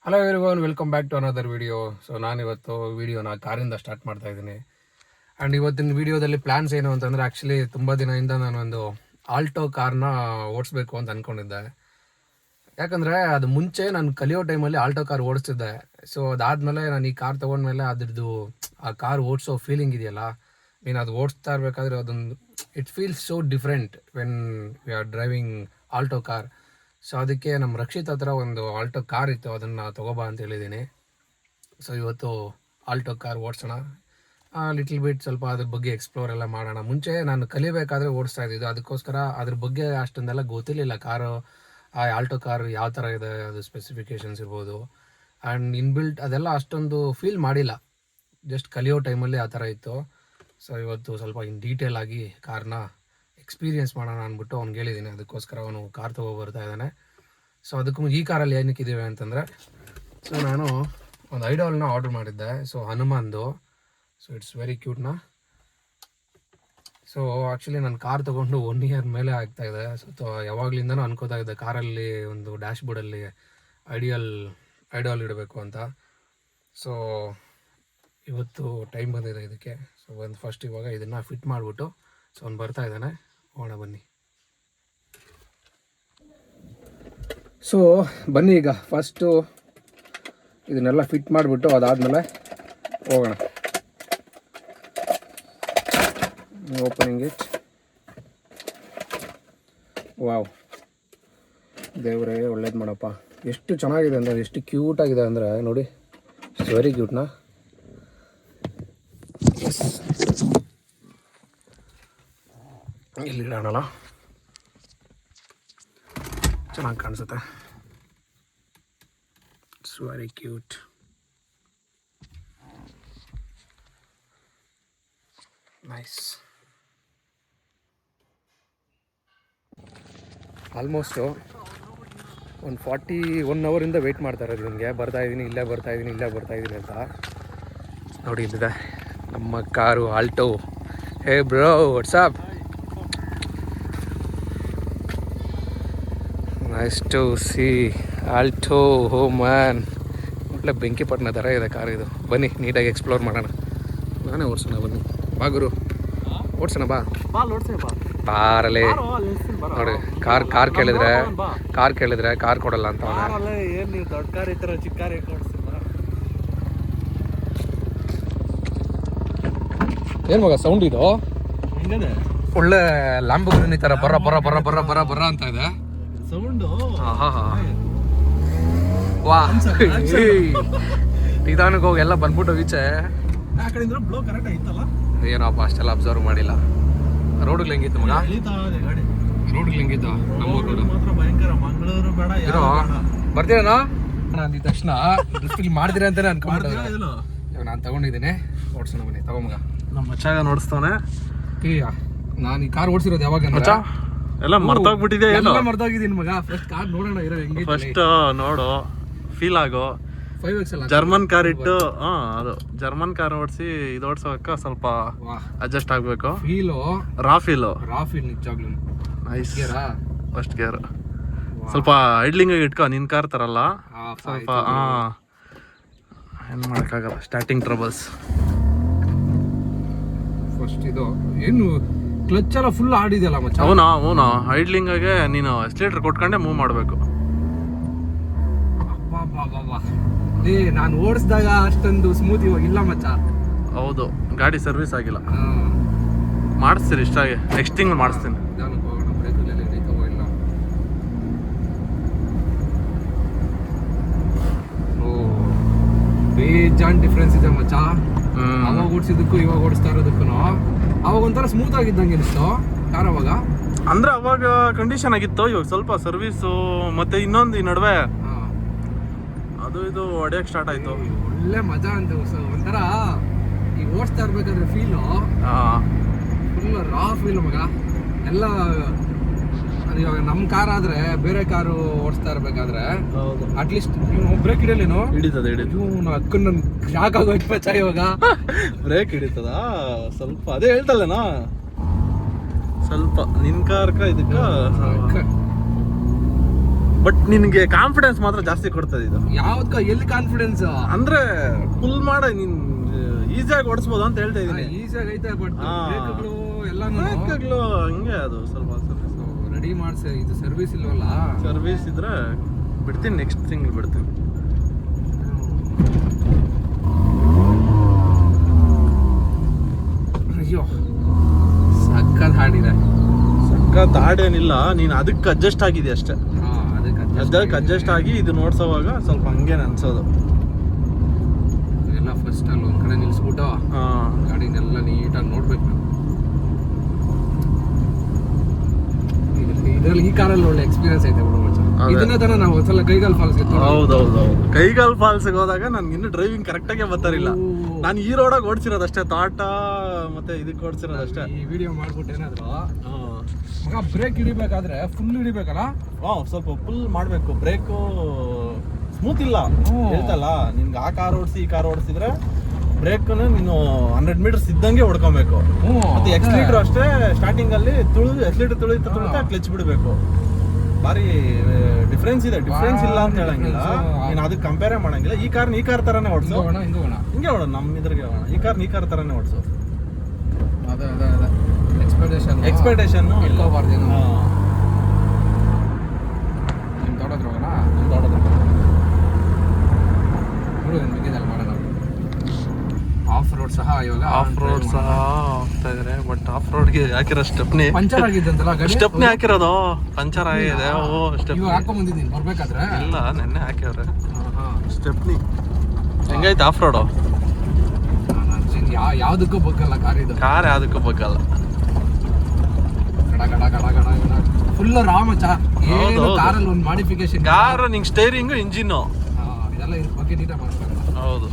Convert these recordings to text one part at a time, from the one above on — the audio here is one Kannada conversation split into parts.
Hello everyone, welcome back to another video. So ನಾನಿವತ್ತು ವಿಡಿಯೋನ ಕಾರಿಂದ ಸ್ಟಾರ್ಟ್ ಮಾಡ್ತಾ ಇದ್ದೀನಿ. ಆ್ಯಂಡ್ ಇವತ್ತಿನ ವಿಡಿಯೋದಲ್ಲಿ ಪ್ಲ್ಯಾನ್ಸ್ ಏನು ಅಂತಂದರೆ, ಆ್ಯಕ್ಚುಲಿ ತುಂಬ ದಿನದಿಂದ ನಾನೊಂದು ಆಲ್ಟೋ ಕಾರ್ನ ಓಡಿಸ್ಬೇಕು ಅಂತ ಅಂದ್ಕೊಂಡಿದ್ದೆ. ಯಾಕಂದರೆ ಅದು ಮುಂಚೆ ನಾನು ಕಲಿಯೋ ಟೈಮಲ್ಲಿ ಆಲ್ಟೋ ಕಾರ್ ಓಡಿಸ್ತಿದ್ದೆ. ಸೊ ಅದಾದಮೇಲೆ ನಾನು ಈ ಕಾರ್ ತೊಗೊಂಡ್ಮೇಲೆ ಅದ್ರದ್ದು ಆ ಕಾರ್ ಓಡಿಸೋ ಫೀಲಿಂಗ್ ಇದೆಯಲ್ಲ, ನೀನು ಅದು ಓಡಿಸ್ತಾ ಇರಬೇಕಾದ್ರೆ ಅದೊಂದು it feels so different when we are driving Alto car. So ಅದಕ್ಕೆ ನಮ್ಮ ರಕ್ಷಿತ್ ಹತ್ರ ಒಂದು ಆಲ್ಟೋ ಕಾರ್ ಇತ್ತು, ಅದನ್ನು ತೊಗೋಬಾ ಅಂತ ಹೇಳಿದ್ದೀನಿ. ಸೊ ಇವತ್ತು ಆಲ್ಟೋ ಕಾರ್ ಓಡಿಸೋಣ, ಲಿಟ್ಲ್ ಬಿಟ್ ಸ್ವಲ್ಪ ಅದ್ರ ಬಗ್ಗೆ ಎಕ್ಸ್ಪ್ಲೋರ್ ಎಲ್ಲ ಮಾಡೋಣ. ಮುಂಚೆ ನಾನು ಕಲಿಬೇಕಾದ್ರೆ ಓಡಿಸ್ತಾ ಇದ್ದಿದ್ದು, ಅದಕ್ಕೋಸ್ಕರ ಅದ್ರ ಬಗ್ಗೆ ಅಷ್ಟೊಂದೆಲ್ಲ ಗೊತ್ತಿರಲಿಲ್ಲ. ಕಾರು ಆ ಆಲ್ಟೋ ಕಾರ್ ಯಾವ ಥರ ಇದೆ, ಅದು ಸ್ಪೆಸಿಫಿಕೇಷನ್ಸ್ ಇರ್ಬೋದು, ಆ್ಯಂಡ್ ಇನ್ಬಿಲ್ಟ್ ಅದೆಲ್ಲ ಅಷ್ಟೊಂದು ಫೀಲ್ ಮಾಡಿಲ್ಲ. ಜಸ್ಟ್ ಕಲಿಯೋ ಟೈಮಲ್ಲಿ ಆ ಥರ ಇತ್ತು. ಸೊ ಇವತ್ತು ಸ್ವಲ್ಪ ಇನ್ ಡೀಟೇಲ್ ಆಗಿ ಕಾರ್ನ ಎಕ್ಸ್ಪೀರಿಯೆನ್ಸ್ ಮಾಡೋಣ ಅಂದ್ಬಿಟ್ಟು ಅವ್ನಿಗೆ ಹೇಳಿದ್ದೀನಿ. ಅದಕ್ಕೋಸ್ಕರ ಅವನು ಕಾರ್ ತೊಗೊಬರ್ತಾ ಇದ್ದಾನೆ. ಸೊ ಅದಕ್ಕೂ ಈ ಕಾರಲ್ಲಿ ಏನಕ್ಕಿದ್ದೀವಿ ಅಂತಂದರೆ, ಸೊ ನಾನು ಒಂದು ಐಡಾಲ್ನ ಆರ್ಡ್ರ್ ಮಾಡಿದ್ದೆ. ಸೊ ಹನುಮಾನ್ದು. ಸೊ ಇಟ್ಸ್ ವೆರಿ ಕ್ಯೂಟ್ನ. ಸೊ ಆ್ಯಕ್ಚುಲಿ ನಾನು ಕಾರ್ ತೊಗೊಂಡು 1 ಇಯರ್ ಮೇಲೆ ಆಗ್ತಾಯಿದೆ. ಸೊ ಯಾವಾಗಲಿಂದನೂ ಅನ್ಕೋತಾ ಇದ್ದೆ ಕಾರಲ್ಲಿ ಒಂದು ಡ್ಯಾಶ್ ಬೋರ್ಡಲ್ಲಿ ಐಡಾಲ್ ಇಡಬೇಕು ಅಂತ. ಸೊ ಇವತ್ತು ಟೈಮ್ ಬಂದಿದೆ ಇದಕ್ಕೆ. ಸೊ ಒಂದು ಫಸ್ಟ್ ಇವಾಗ ಇದನ್ನು ಫಿಟ್ ಮಾಡಿಬಿಟ್ಟು, ಸೊ ಅವ್ನು ಬರ್ತಾ ಇದ್ದಾನೆ, ಹೋಗೋಣ ಬನ್ನಿ. ಸೊ ಬನ್ನಿ, ಈಗ ಫಸ್ಟು ಇದನ್ನೆಲ್ಲ ಫಿಟ್ ಮಾಡಿಬಿಟ್ಟು ಅದಾದಮೇಲೆ ಹೋಗೋಣ. Opening it. ವಾವ್, ದೇವರೇ ಒಳ್ಳೇದು ಮಾಡಪ್ಪ. ಎಷ್ಟು ಚೆನ್ನಾಗಿದೆ ಅಂದರೆ, ಎಷ್ಟು ಕ್ಯೂಟಾಗಿದೆ ಅಂದರೆ ನೋಡಿ. ಇಟ್ಸ್ ವೆರಿ ಕ್ಯೂಟ್ನಾ. ಇಲ್ಲಿ ಇಡೋಣಲ್ಲ, ಚೆನ್ನಾಗಿ ಕಾಣಿಸುತ್ತೆ. It's very cute. Nice. Almost ಒಂದು 41 ಅವರಿಂದ ವೆಯ್ಟ್ ಮಾಡ್ತಾ ಇರೋದು ನಿಮಗೆ. ಬರ್ತಾಯಿದ್ದೀನಿ ಅಂತ ನೋಡಿ. ಇಲ್ಲಿದೆ ನಮ್ಮ car Alto. Hey bro, what's up. Nice to see Alto. Oh man, ಒಳ್ಳೆ ಬೆಂಕಿಪಟ್ಟಣ ಥರ ಇದೆ ಕಾರ್ ಇದು. ಬನ್ನಿ ನೀಟಾಗಿ ಎಕ್ಸ್ಪ್ಲೋರ್ ಮಾಡೋಣ. ನಾನೇ ಓಡಿಸೋಣ, ಬನ್ನಿ. ಬಾ ಗುರು, ಓಡಿಸೋಣ ಬಾ. ಬಾರಲ್ಲೇ ನೋಡಿ. ಕಾರ್ ಕೇಳಿದ್ರೆ ಕಾರ್ ಕೊಡಲ್ಲ ಅಂತ. ಏನು ಮಗ ಸೌಂಡ್ ಇದು? ಒಳ್ಳೆ ಲ್ಯಾಂಬೋರ್ಗಿನಿ ಥರ ಬರ ಬರ ಬರ ಬರ ಬರ ಬರ ಅಂತ ಇದೆ ಸೌಂಡು. ವಾ, ನಿಧಾನಕ್ಕೆ ಹೋಗಿ ಎಲ್ಲ ಬಂದ್ಬಿಟ್ಟು ಈಚೆ. ಏನಪ್ಪ ಅಷ್ಟೆಲ್ಲ ಅಬ್ಸರ್ವ್ ಮಾಡಿಲ್ಲ. ರೋಡ್ಗಳು ಹೆಂಗಿತ್ತು ಮಗ? ರೋಡ್ಗಳು ಹೆಂಗಿತ್ತು? ನಮ್ಮೂರು ಬರ್ತೀರೇನೋ ಅಂದಿದ ತಕ್ಷಣ ಡಿಸ್ಪ್ಲೇ ಮಾಡ್ತೀರಾ ಅಂತಾನೆ ಅನ್ಕೊಂಡ್ಬಿಟ್ಟೆ. ನಾನು ತಗೊಂಡಿದ್ದೀನಿ, ಓಡಿಸೋಣ ಬನ್ನಿ. ತಗೊಂಬಗ ನಮ್ಮ ಮಚ್ಚಾಗ ನೋಡಿಸ್ತಾನೆ. ನಾನು ಈ ಕಾರ್ ಓಡಿಸಿರೋದು ಯಾವಾಗ ಎಲ್ಲ ಮರ್ತೋಗ್ಬಿಟ್ಟಿದೆ. ಎಲ್ಲ ಮರ್ತೋಗಿದ್ದೀನಿ ಮಗ. ಫಸ್ಟ್ ಕಾರ್ ನೋಡೋಣ, ಇರೋ ಹೆಂಗೆ ಫಸ್ಟ್ ನೋಡು, ಫೀಲ್ ಆಗೋ. 5X ಜರ್ಮನ್ ಕಾರ್ ಇಟ್ಟು ಅದು ಜರ್ಮನ್ ಕಾರ್ ಓಡಿಸಿ ಇದು ಓಡಿಸೋಕ ಸ್ವಲ್ಪ ಅಡ್ಜಸ್ಟ್ ಆಗ್ಬೇಕು. ಫೀಲು ರಾ ಫೀಲ್ ನಿಜವಾಗ್ಲೂ ನೈಸ್. ಫಸ್ಟ್ ಗೇರ್ ಸ್ವಲ್ಪ ಐಡ್ಲಿಂಗ್ ಇಟ್ಕೊ. ನಿನ್ ಕಾರ್ ತರಲ್ಲ ಸ್ವಲ್ಪ. ಏನು ಮಾಡೋಕ್ಕಾಗಲ್ಲ, ಸ್ಟಾರ್ಟಿಂಗ್ ಟ್ರಬಲ್ಸ್. ಫಸ್ಟ್ ಇದು ಏನು ಕ್ಲಚ್ ಎಲ್ಲ ಫುಲ್ ಆಡಿದೆಯಲ್ಲ ಮಚ್ಚ. ಅವನು ಐಡ್ಲಿಂಗಾಗೆ ನೀನು ಎಕ್ಸ್ಲೇಟರ್ ಕೊಟ್ಕೊಂಡೆ ಮೂವ್ ಮಾಡಬೇಕು. ನಾನು ಓಡಿಸಿದಾಗ ಅಷ್ಟೊಂದು ಸ್ಮೂತ್ ಇವಾಗ ಇಲ್ಲ ಮಚ್ಚ. ಹೌದು, ಗಾಡಿ ಸರ್ವಿಸ್ ಆಗಿಲ್ಲ. ಮಾಡಿಸ್ತೀರಿ ಇಷ್ಟಾಗಿ, ನೆಕ್ಸ್ಟ್ ತಿಂಗಳು ಮಾಡಿಸ್ತೀನಿ. ಬೇಜಾನ್ ಡಿಫ್ರೆನ್ಸ್ ಇದೆ ಮಚ್ಚ. ಅವಾಗ ಓಡಿಸಿದಕ್ಕೂ ಇವಾಗ ಓಡಿಸ್ತಾ ಇರೋದಕ್ಕೂ ಅವಾಗ ಒಂಥರ ಸ್ಮೂತ್ ಆಗಿದ್ದಂಗೆ ಅನಿಸ್ತು ಕಾರ್ ಅವಾಗ. ಅಂದ್ರೆ ಅವಾಗ ಕಂಡೀಷನ್ ಆಗಿತ್ತು, ಇವಾಗ ಸ್ವಲ್ಪ ಸರ್ವಿಸು ಮತ್ತೆ ಇನ್ನೊಂದು ಈ ನಡುವೆ ಅದು ಇದು ಹೊಡೆಯಕ್ಕೆ ಸ್ಟಾರ್ಟ್ ಆಯ್ತು. ಒಳ್ಳೆ ಮಜಾ ಅಂತ ಒಂಥರ ಈಗ ಓಡಿಸ್ತಾ ಇರ್ಬೇಕಾದ್ರೆ ಫೀಲು ಫುಲ್ ರಾ ಫೀಲ್ ಮಗ. ಎಲ್ಲ ಇವಾಗ ನಮ್ಮ ಕಾರ್ ಆದ್ರೆ, ಬೇರೆ ಕಾರು ಓಡಿಸ್ತಾ ಇರ್ಬೇಕಾದ್ರೆ ಅಟ್ಲೀಸ್ಟ್ ಬ್ರೇಕ್ ಹಿಡಿಯಲೇನು ಹಿಡಿತದೆ. ಅಕ್ಕನ ಶಾಕ್ ಆಗೋಯ್ತು ಮಚ್ಚ. ಇವಾಗ ಬ್ರೇಕ್ ಹಿಡಿತದ ಸ್ವಲ್ಪ, ಅದೇ ಹೇಳ್ತಲ್ಲೇನೋ ಸ್ವಲ್ಪ ನಿನ್ ಕಾರ್ಕ ಇದಕ್ಕ ಬಟ್ ನಿನ್ಗೆ ಕಾನ್ಫಿಡೆನ್ಸ್ ಮಾತ್ರ ಜಾಸ್ತಿ ಕೊಡ್ತದೆ ಇದು. ಯಾವ್ದಕ್ಕ ಎಲ್ಲಿ ಕಾನ್ಫಿಡೆನ್ಸ್ ಅಂದ್ರೆ ಫುಲ್ ಮಾಡ ನೀನ್ ಈಸಿಯಾಗಿ ಓಡಿಸ್ಬೋದು ಅಂತ ಹೇಳ್ತಾ ಇದೀನಿ. ಈಸಿಯಾಗಿ ಐತೆ ಬಟ್ ಬ್ರೇಕ್ಗಳು ಬ್ರೇಕ್ಗಳು ಹಂಗೆ ಅದು ಸ್ವಲ್ಪ ರೆಡಿ ಮಾಡ್ಸಿ. ಇದು ಸರ್ವಿಸ್ ಇಲ್ವಲ್ಲ. ಸರ್ವಿಸ್ ಇದ್ರೆ ಬಿಡ್ತೀನಿ, ನೆಕ್ಸ್ಟ್ ತಿಂಗಳು ಬಿಡ್ತೀನಿ. ಅಯ್ಯೋ ಸಕ್ಕತ್ ಹಾಡಿದೆ. ಸಕ್ಕತ್ ಹಾಡೇನಿಲ್ಲ, ನೀನು ಅದಕ್ಕೆ ಅಡ್ಜಸ್ಟ್ ಆಗಿದೆ ಅಷ್ಟೇ. ಅದಕ್ಕೆ ಅಡ್ಜಸ್ಟ್ ಆಗಿ ಇದು ನೋಡ್ಸೋವಾಗ ಸ್ವಲ್ಪ ಹಂಗೇನೆ ಅನ್ಸೋದು. ಎಲ್ಲ ಫಸ್ಟ್ ಅಲ್ಲಿ ಒಂದ್ ಕಡೆ ನಿಲ್ಸ್ಬಿಟ್ಟು ಗಾಡಿನೆಲ್ಲ ನೀಟಾಗಿ ನೋಡ್ಬೇಕು. ಇದ್ರಲ್ಲಿ ಈ ಕಾರಲ್ಲಿ ಒಳ್ಳೆ ಎಕ್ಸ್ಪೀರಿಯನ್ಸ್ ಐತೆ ಬಿಡು ಮಚ್ಚ. ಇದನ್ನ ತರ ನಾವು ಒಂದ್ಸಲ ಕೈಗಾಲ್ ಫಾಲ್ಸ್. ಹೌದೌದು, ಕೈಗಾಲ್ ಫಾಲ್ಸ್ ಹೋದಾಗ ನನ್ಗೆ ಇನ್ನೂ ಡ್ರೈವಿಂಗ್ ಕರೆಕ್ಟಾಗೆ ಬರ್ತಾರಿಲ್ಲ. ನಾನು ಈ ರೋಡಾಗ ಓಡಿಸಿರೋದಷ್ಟೇ, ಟಾಟಾ ಮತ್ತೆ ಇದಕ್ಕೆ ಓಡಿಸಿರೋದಷ್ಟೇ. ಈ ವಿಡಿಯೋ ಮಾಡ್ಬಿಟ್ಟು ಏನಾದ್ರು ಮಗ ಬ್ರೇಕ್ ಹಿಡಿಬೇಕಾದ್ರೆ ಫುಲ್ ಹಿಡಿಬೇಕಲ್ಲ. ಸ್ವಲ್ಪ ಫುಲ್ ಮಾಡಬೇಕು. ಬ್ರೇಕು ಸ್ಮೂತ್ ಇಲ್ಲ ಹೇಳ್ತಲ್ಲ. ನಿನ್ಗೆ ಆ ಕಾರ್ ಓಡಿಸಿ ಈ ಕಾರ್ ಓಡಿಸಿದ್ರೆ ಬ್ರೇಕ್ನ ನೀನು 100 ಮೀಟರ್ಸ್ ಇದ್ದಂಗೆ ಹೊಡ್ಕೊಬೇಕು. ಮತ್ತೆ ಎಕ್ಸ್ಲೀಟರ್ ಅಷ್ಟೇ, ಸ್ಟಾರ್ಟಿಂಗ್ ಅಲ್ಲಿ ಎಕ್ಸ್ಲೀಟರ್ ತುಳಿತಾ ಕ್ಲಚ್ ಬಿಡಬೇಕು. ಭಾರಿ ಡಿಫ್ರೆನ್ಸ್ ಇದೆ. ಡಿಫ್ರೆನ್ಸ್ ಇಲ್ಲ ಅಂತ ಹೇಳಂಗಿಲ್ಲ, ನೀನು ಅದಕ್ಕೆ ಕಂಪೇರೇ ಮಾಡಂಗಿಲ್ಲ. ಈ ಕಾರ್ ತರಾನೇ ಓಡಿಸು, ಹಿಂಗೆ ಓಡೋಣ. ನಮ್ಮ ಇದ್ರಿಗೆ ಹೋಗೋಣ, ಈ ಕಾರ್ ತರಾನೇ ಓಡಿಸು. ಎಕ್ಸ್ಪೆಕ್ಟೇಷನ್ ಇಟ್ಕೋಬಾರ್ದೇನು. ನಿಮ್ ದೊಡ್ಡದ್ರ ಹೋಗೋಣ. ಮಿಗಿದಲ್ಲಿ ಮಾಡೋಣ. ಆಫ್ ರೋಡ್ ಸಹ ಇವಾಗ ಹೋಗ್ತಾ ಇದಾರೆ. ಬಟ್ ಆಫ್ ರೋಡ್ಗೆ ಹಾಕಿರೋ ಸ್ಟೆಪ್ನಿ ಪಂಚರ್ ಆಗಿದ್ದಂತಲ್ಲ ಗಾಡಿ. ಸ್ಟೆಪ್ನಿ ಹಾಕಿರೋದು ಪಂಚರ್ ಆಗಿದೆ. ಇವಾಗ ಹಾಕೊಂಡ್ ಬಂದಿದ್ದೀನಿ ಬರ್ಬೇಕಾದ್ರೆ. ಇಲ್ಲ, ನೆನ್ನೆ ಹಾಕ್ಯವ್ರೆ ಸ್ಟೆಪ್ನಿ. ಹೆಂಗೈತೆ ಆಫ್ ರೋಡು? ಯಾವ್ದಕ್ಕೂ ಬಗ್ಗಲ್ಲ ಕಾರ್ ಇದು. ಕಾರ್ ಯಾವ್ದಕ್ಕೂ ಬಗ್ಗಲ್ಲ. ಫುಲ್ ರಾಮಚ. ಕಾರಲ್ಲಿ ಒಂದು ಮಾಡಿಫಿಕೇಶನ್. ಕಾರ್ ನಿಂಗೆ ಸ್ಟೇರಿಂಗ್, ಇಂಜಿನ್ ಇದೆಲ್ಲ ಇದ್ರ ಬಗ್ಗೆ ನೀಟಾಗಿ ಮಾಡ್ತಾರೆ. ಹೌದು.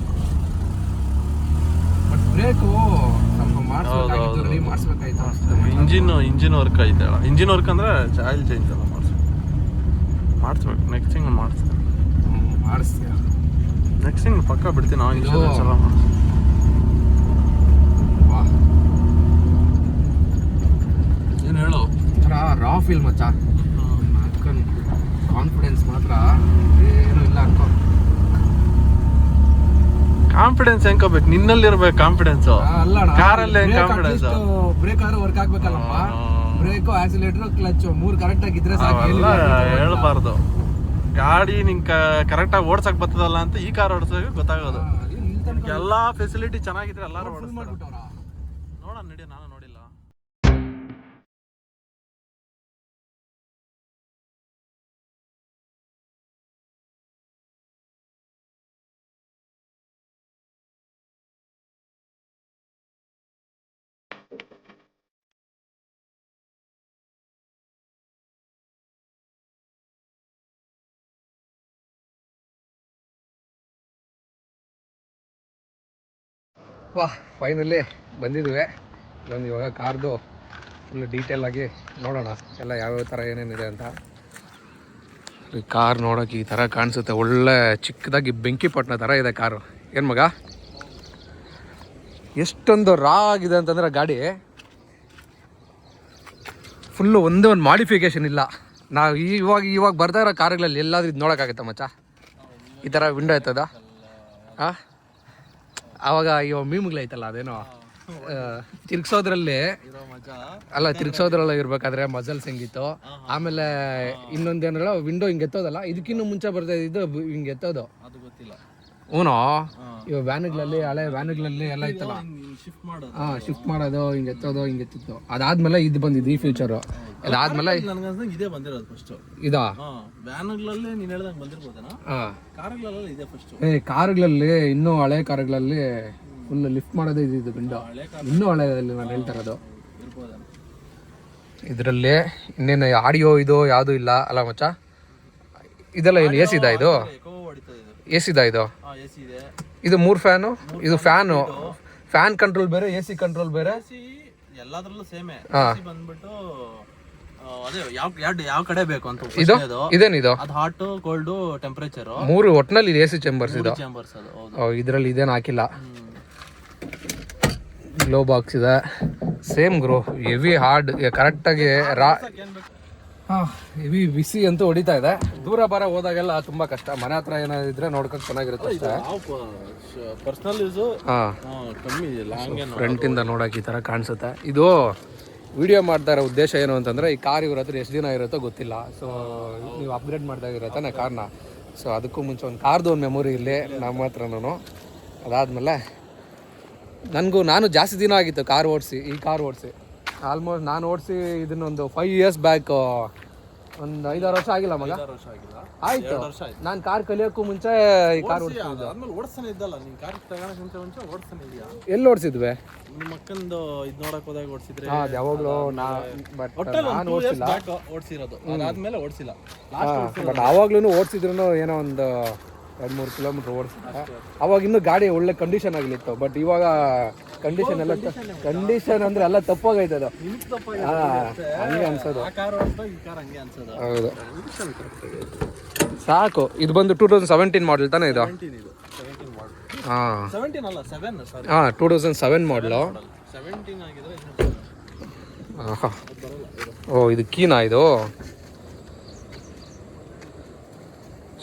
ಬಟ್ ಬ್ರೇಕು ಸ್ವಲ್ಪ ಮಾಡಿಸ್ಬೇಕಾಯ್ತು. ಇಂಜಿನ್ ವರ್ಕ್ ಐತೆ. ಇಂಜಿನ್ ವರ್ಕ್ ಅಂದ್ರೆ ಆಯಿಲ್ ಚೇಂಜ್ ಎಲ್ಲ ಮಾಡಿಸ್ಬೇಕು. ನೆಕ್ಸ್ಟ್ ತಿಂಗಳು ಮಾಡಿಸ್ತೀಯ? ನೆಕ್ಸ್ಟ್ ತಿಂಗಳು ಪಕ್ಕ ಬಿಡ್ತೀನಿ. ನಾವು ಇನ್ಶೂರೆನ್ಸ್ ಎಲ್ಲ ಏನು ಹೇಳು. ರಾ ಫೀಲ್ ಮಚ್ಚ. ಕಾನ್ಫಿಡೆನ್ಸ್ ಮಾತ್ರ ಏನು ಇಲ್ಲ ಅನ್ಕೋ. ಕಾನ್ಫಿಡೆನ್ಸ್ ಹೆಂಕೋಬೇಕು? ನಿನ್ನಲ್ಲಿರ್ಬೇಕು ಕಾನ್ಫಿಡೆನ್ಸ್. ಕಾರಲ್ಲಿ ಕಾನ್ಫಿಡೆನ್ಸ್. ಬ್ರೇಕ್ ಆದ್ರೆ ವರ್ಕ್ ಆಗ್ಬೇಕಲ್ಲಪ್ಪ. ಬ್ರೇಕು, ಆಕ್ಸಿಲೇಟರ್, ಕ್ಲಚ್ 3 ಕರೆಕ್ಟ್ ಆಗಿದ್ರೆ ಸಾಕು. ಹೇಳ್ಬಾರ್ದು. ಗಾಡಿ ನಿಂಗೆ ಕರೆಕ್ಟಾಗಿ ಓಡ್ಸಕ್ ಬರ್ತದಲ್ಲ ಅಂತ ಈ ಕಾರ್ ಓಡಿಸೋಕೆ ಗೊತ್ತಾಗೋದು. ಎಲ್ಲಾ ಫೆಸಿಲಿಟಿ ಚೆನ್ನಾಗಿದ್ರೆ ಎಲ್ಲಾರು ಓಡಿಸ್ತಾರೆ. ನೋಡೋಣ ನಡಿ, ನಾನು ನೋಡಿಲ್ಲ. ಫೈನಲಿ ಬಂದಿದ್ವಿ. ಇದೊಂದು ಇವಾಗ ಕಾರ್ದು ಫುಲ್ ಡೀಟೇಲ್ ಆಗಿ ನೋಡೋಣ ಎಲ್ಲ ಯಾವ್ಯಾವ ಥರ ಏನೇನಿದೆ ಅಂತ. ಈ ಕಾರ್ ನೋಡೋಕೆ ಈ ಥರ ಕಾಣಿಸುತ್ತೆ. ಒಳ್ಳೆ ಚಿಕ್ಕದಾಗಿ ಬೆಂಕಿಪಟ್ಟಣ ಥರ ಇದೆ ಕಾರು. ಏನು ಮಗ, ಎಷ್ಟೊಂದು ರಾ ಆಗಿದೆ ಅಂತಂದರೆ ಗಾಡಿ ಫುಲ್ಲು ಒಂದೇ ಒಂದು ಮಾಡಿಫಿಕೇಶನ್ ಇಲ್ಲ. ನಾವು ಇವಾಗ ಬರ್ತಾ ಇರೋ ಕಾರುಗಳಲ್ಲಿ ಎಲ್ಲಾದ್ರೂ ಇದು ನೋಡೋಕ್ಕಾಗತ್ತೆ ಮಚ್ಚ? ಈ ಥರ ವಿಂಡೋ ಆಯ್ತದ. ಹಾಂ, ಆವಾಗ ಇವಾಗ ಮೀಮ್ಗಳೈತಲ್ಲ, ಅದೇನೋ ತಿರ್ಗ್ಸೋದ್ರಲ್ಲಿ ಇರ್ಬೇಕಾದ್ರೆ ಮಜಲ್ಸ್ ಹೆಂಗಿತ್ತು. ಆಮೇಲೆ ಇನ್ನೊಂದೇನಲ್ಲ, ವಿಂಡೋ ಹಿಂಗೆ ಎತ್ತೋದಲ್ಲ, ಇದಕ್ಕಿನ್ನೂ ಮುಂಚೆ ಬರ್ತಾ ಇದ್ದು ಹಿಂಗೆ ಎತ್ತೋದು. ಹ್ಞೂ, ಇವಾಗ ವ್ಯಾನ್ಗಳಲ್ಲಿ, ಹಳೆ ವ್ಯಾನ್ಗಳಲ್ಲಿ ಎಲ್ಲ ಇತ್ತಲ್ಲ, ಶಿಫ್ಟ್ ಮಾಡೋದು, ಹಿಂಗೆ ಎತ್ತೋದು, ಹಿಂಗೆ ಎತ್ತಿತ್ತು. ಅದಾದ್ಮೇಲೆ ಇದು ಬಂದಿದ್ದು, ಈ ಫ್ಯೂಚರು. ಅದಾದ್ಮೇಲೆ ಇದೇ ಬಂದಿರೋದು ಫಸ್ಟ್. ಇದಾ ಕಾರುಗಳಲ್ಲಿ, ಇನ್ನೂ ಹಳೆ ಕಾರುಗಳಲ್ಲಿ ಫುಲ್ ಲಿಫ್ಟ್ ಮಾಡೋದೇ ಇದು ವಿಂಡೋ. ಇನ್ನೂ ಹಳೆಯಲ್ಲಿ ನಾನು ಹೇಳ್ತಾ ಇರೋದು. ಇದರಲ್ಲಿ ಇನ್ನೇನು ಆಡಿಯೋ ಇದು ಯಾವುದೂ ಇಲ್ಲ ಅಲ್ಲ ಮಚ್ಚ? ಇದೆಲ್ಲ ಏನು ಎ ಸಿದಾ? ಇದು ಎ ಸಿದಾ? ಇದು 3 ಫ್ಯಾನು. ಇದು ಫ್ಯಾನ್ ಕಂಟ್ರೋಲ್ ಬೇರೆ, ಎ ಸಿ ಕಂಟ್ರೋಲ್ ಬೇರೆ. ಎಲ್ಲದರಲ್ಲೂ ಸೇಮೇ. ಬಂದ್ಬಿಟ್ಟು ಅದೇ ಯಾವ ಕಡೆ ಬೇಕು ಅಂತ. ಇದೇನಿದು? ಅದು ಹಾಟ್, ಕೋಲ್ಡ್, ಟೆಂಪರೇಚರ್ 3 ಒಟ್ಟಿನಲ್ಲಿ ಎ ಸಿ ಚೇಂಬರ್ಸ್ ಇದು. ಇದರಲ್ಲಿ ಇದೇನು ಹಾಕಿಲ್ಲ. ಗ್ಲೋ ಬಾಕ್ಸ್ ಇದೆ ಸೇಮ್ ಗ್ರೋ. ಹೆವಿ ಹಾರ್ಡ್ ಕರೆಕ್ಟಾಗಿ ಹೆವಿ ಬಿಸಿ ಅಂತೂ ಹೊಡಿತಾ ಇದೆ. ದೂರ ಬರ ಹೋದಾಗೆಲ್ಲ ತುಂಬಾ ಕಷ್ಟ. ಮನೆ ಹತ್ರ ಏನಾದಿದ್ರೆ ನೋಡ್ಕೊಂಡು ಚೆನ್ನಾಗಿರುತ್ತೆ ಅಷ್ಟೇ. ಪರ್ಸನಲ್ ಯೂಸ್ ಕಮ್ಮಿ ಫ್ರಂಟ್ ಇಂದ ನೋಡಕ್ ಈ ತರ ಕಾಣಿಸುತ್ತೆ. ಇದು ವಿಡಿಯೋ ಮಾಡ್ತಾ ಇರೋ ಉದ್ದೇಶ ಏನು ಅಂತಂದ್ರೆ ಈ ಕಾರ್ ಇವ್ರ ಹತ್ರ ಎಷ್ಟು ದಿನ ಇರುತ್ತೋ ಗೊತ್ತಿಲ್ಲ. ಸೊ ನೀವು ಅಪ್ಗ್ರೇಡ್ ಮಾಡ್ತಾ ಇರತ್ತೆ ನಾ ಕಾರ್ನ. ಸೊ ಅದಕ್ಕೂ ಮುಂಚೆ ಒಂದು ಕಾರ್ದು ಒಂದು ಮೆಮೊರಿ ಇಲ್ಲೇ ನಮ್ಮ ಹತ್ರನೂ. ಅದಾದಮೇಲೆ ನಾನು ಜಾಸ್ತಿ ದಿನ ಆಗಿತ್ತು ಕಾರ್ ಓಡಿಸಿ. ಈ ಕಾರ್ ಓಡಿಸಿ ಆಲ್ಮೋಸ್ಟ್ ನಾನು ಓಡಿಸಿ ಇದನ್ನೊಂದು 5 years ಬ್ಯಾಕ್, ಒಂದು 5-6 ವರ್ಷ ಆಗಿಲ್ಲ ಮಗ. ಆಯ್ತು, ನಾನು ಕಾರ್ ಕಲಿಯೋಕ್ಕೂ ಮುಂಚೆ ಈ ಕಾರ್ ಓಡಿಸಿದ್ದು. ಎಲ್ಲಿ ಓಡಿಸಿದ್ವಿ? ನಿಮ್ಮ ಅಕ್ಕಂದು ಇದು ನೋಡಕ್ ಹೋದಾಗ ಓಡಿಸಿದ್ರೆ ಯಾವಾಗಲೂ ನಾನು ಓಡಿಸಿರೋದು, ಅದಾದ್ಮೇಲೆ ಓಡಿಸಿಲ್ಲ. ಬಟ್ ಆವಾಗ್ಲೂ ಓಡಿಸಿದ್ರು ಏನೋ ಒಂದು 2-3 ಕಿಲೋಮೀಟರ್ ಓಡಿಸಿದೆ. ಅವಾಗ ಇನ್ನೂ ಗಾಡಿ ಒಳ್ಳೆ ಕಂಡೀಷನ್ ಆಗಲಿತ್ತು. ಬಟ್ ಇವಾಗ ಕಂಡೀಷನ್ ಅಂದ್ರೆ ಎಲ್ಲ ತಪ್ಪಾಗೈತೆ ಅದು. ಹಂಗೆ ಅನ್ಸೋದು. ಹೌದು, ಸಾಕು. ಇದು ಬಂದು 2017 ಮಾಡಲ್ ತಾನೇ ಇದು? ಹಾಂ 2007 ಮಾಡಲು. ಓ ಇದು ಕೀನಾ? ಇದು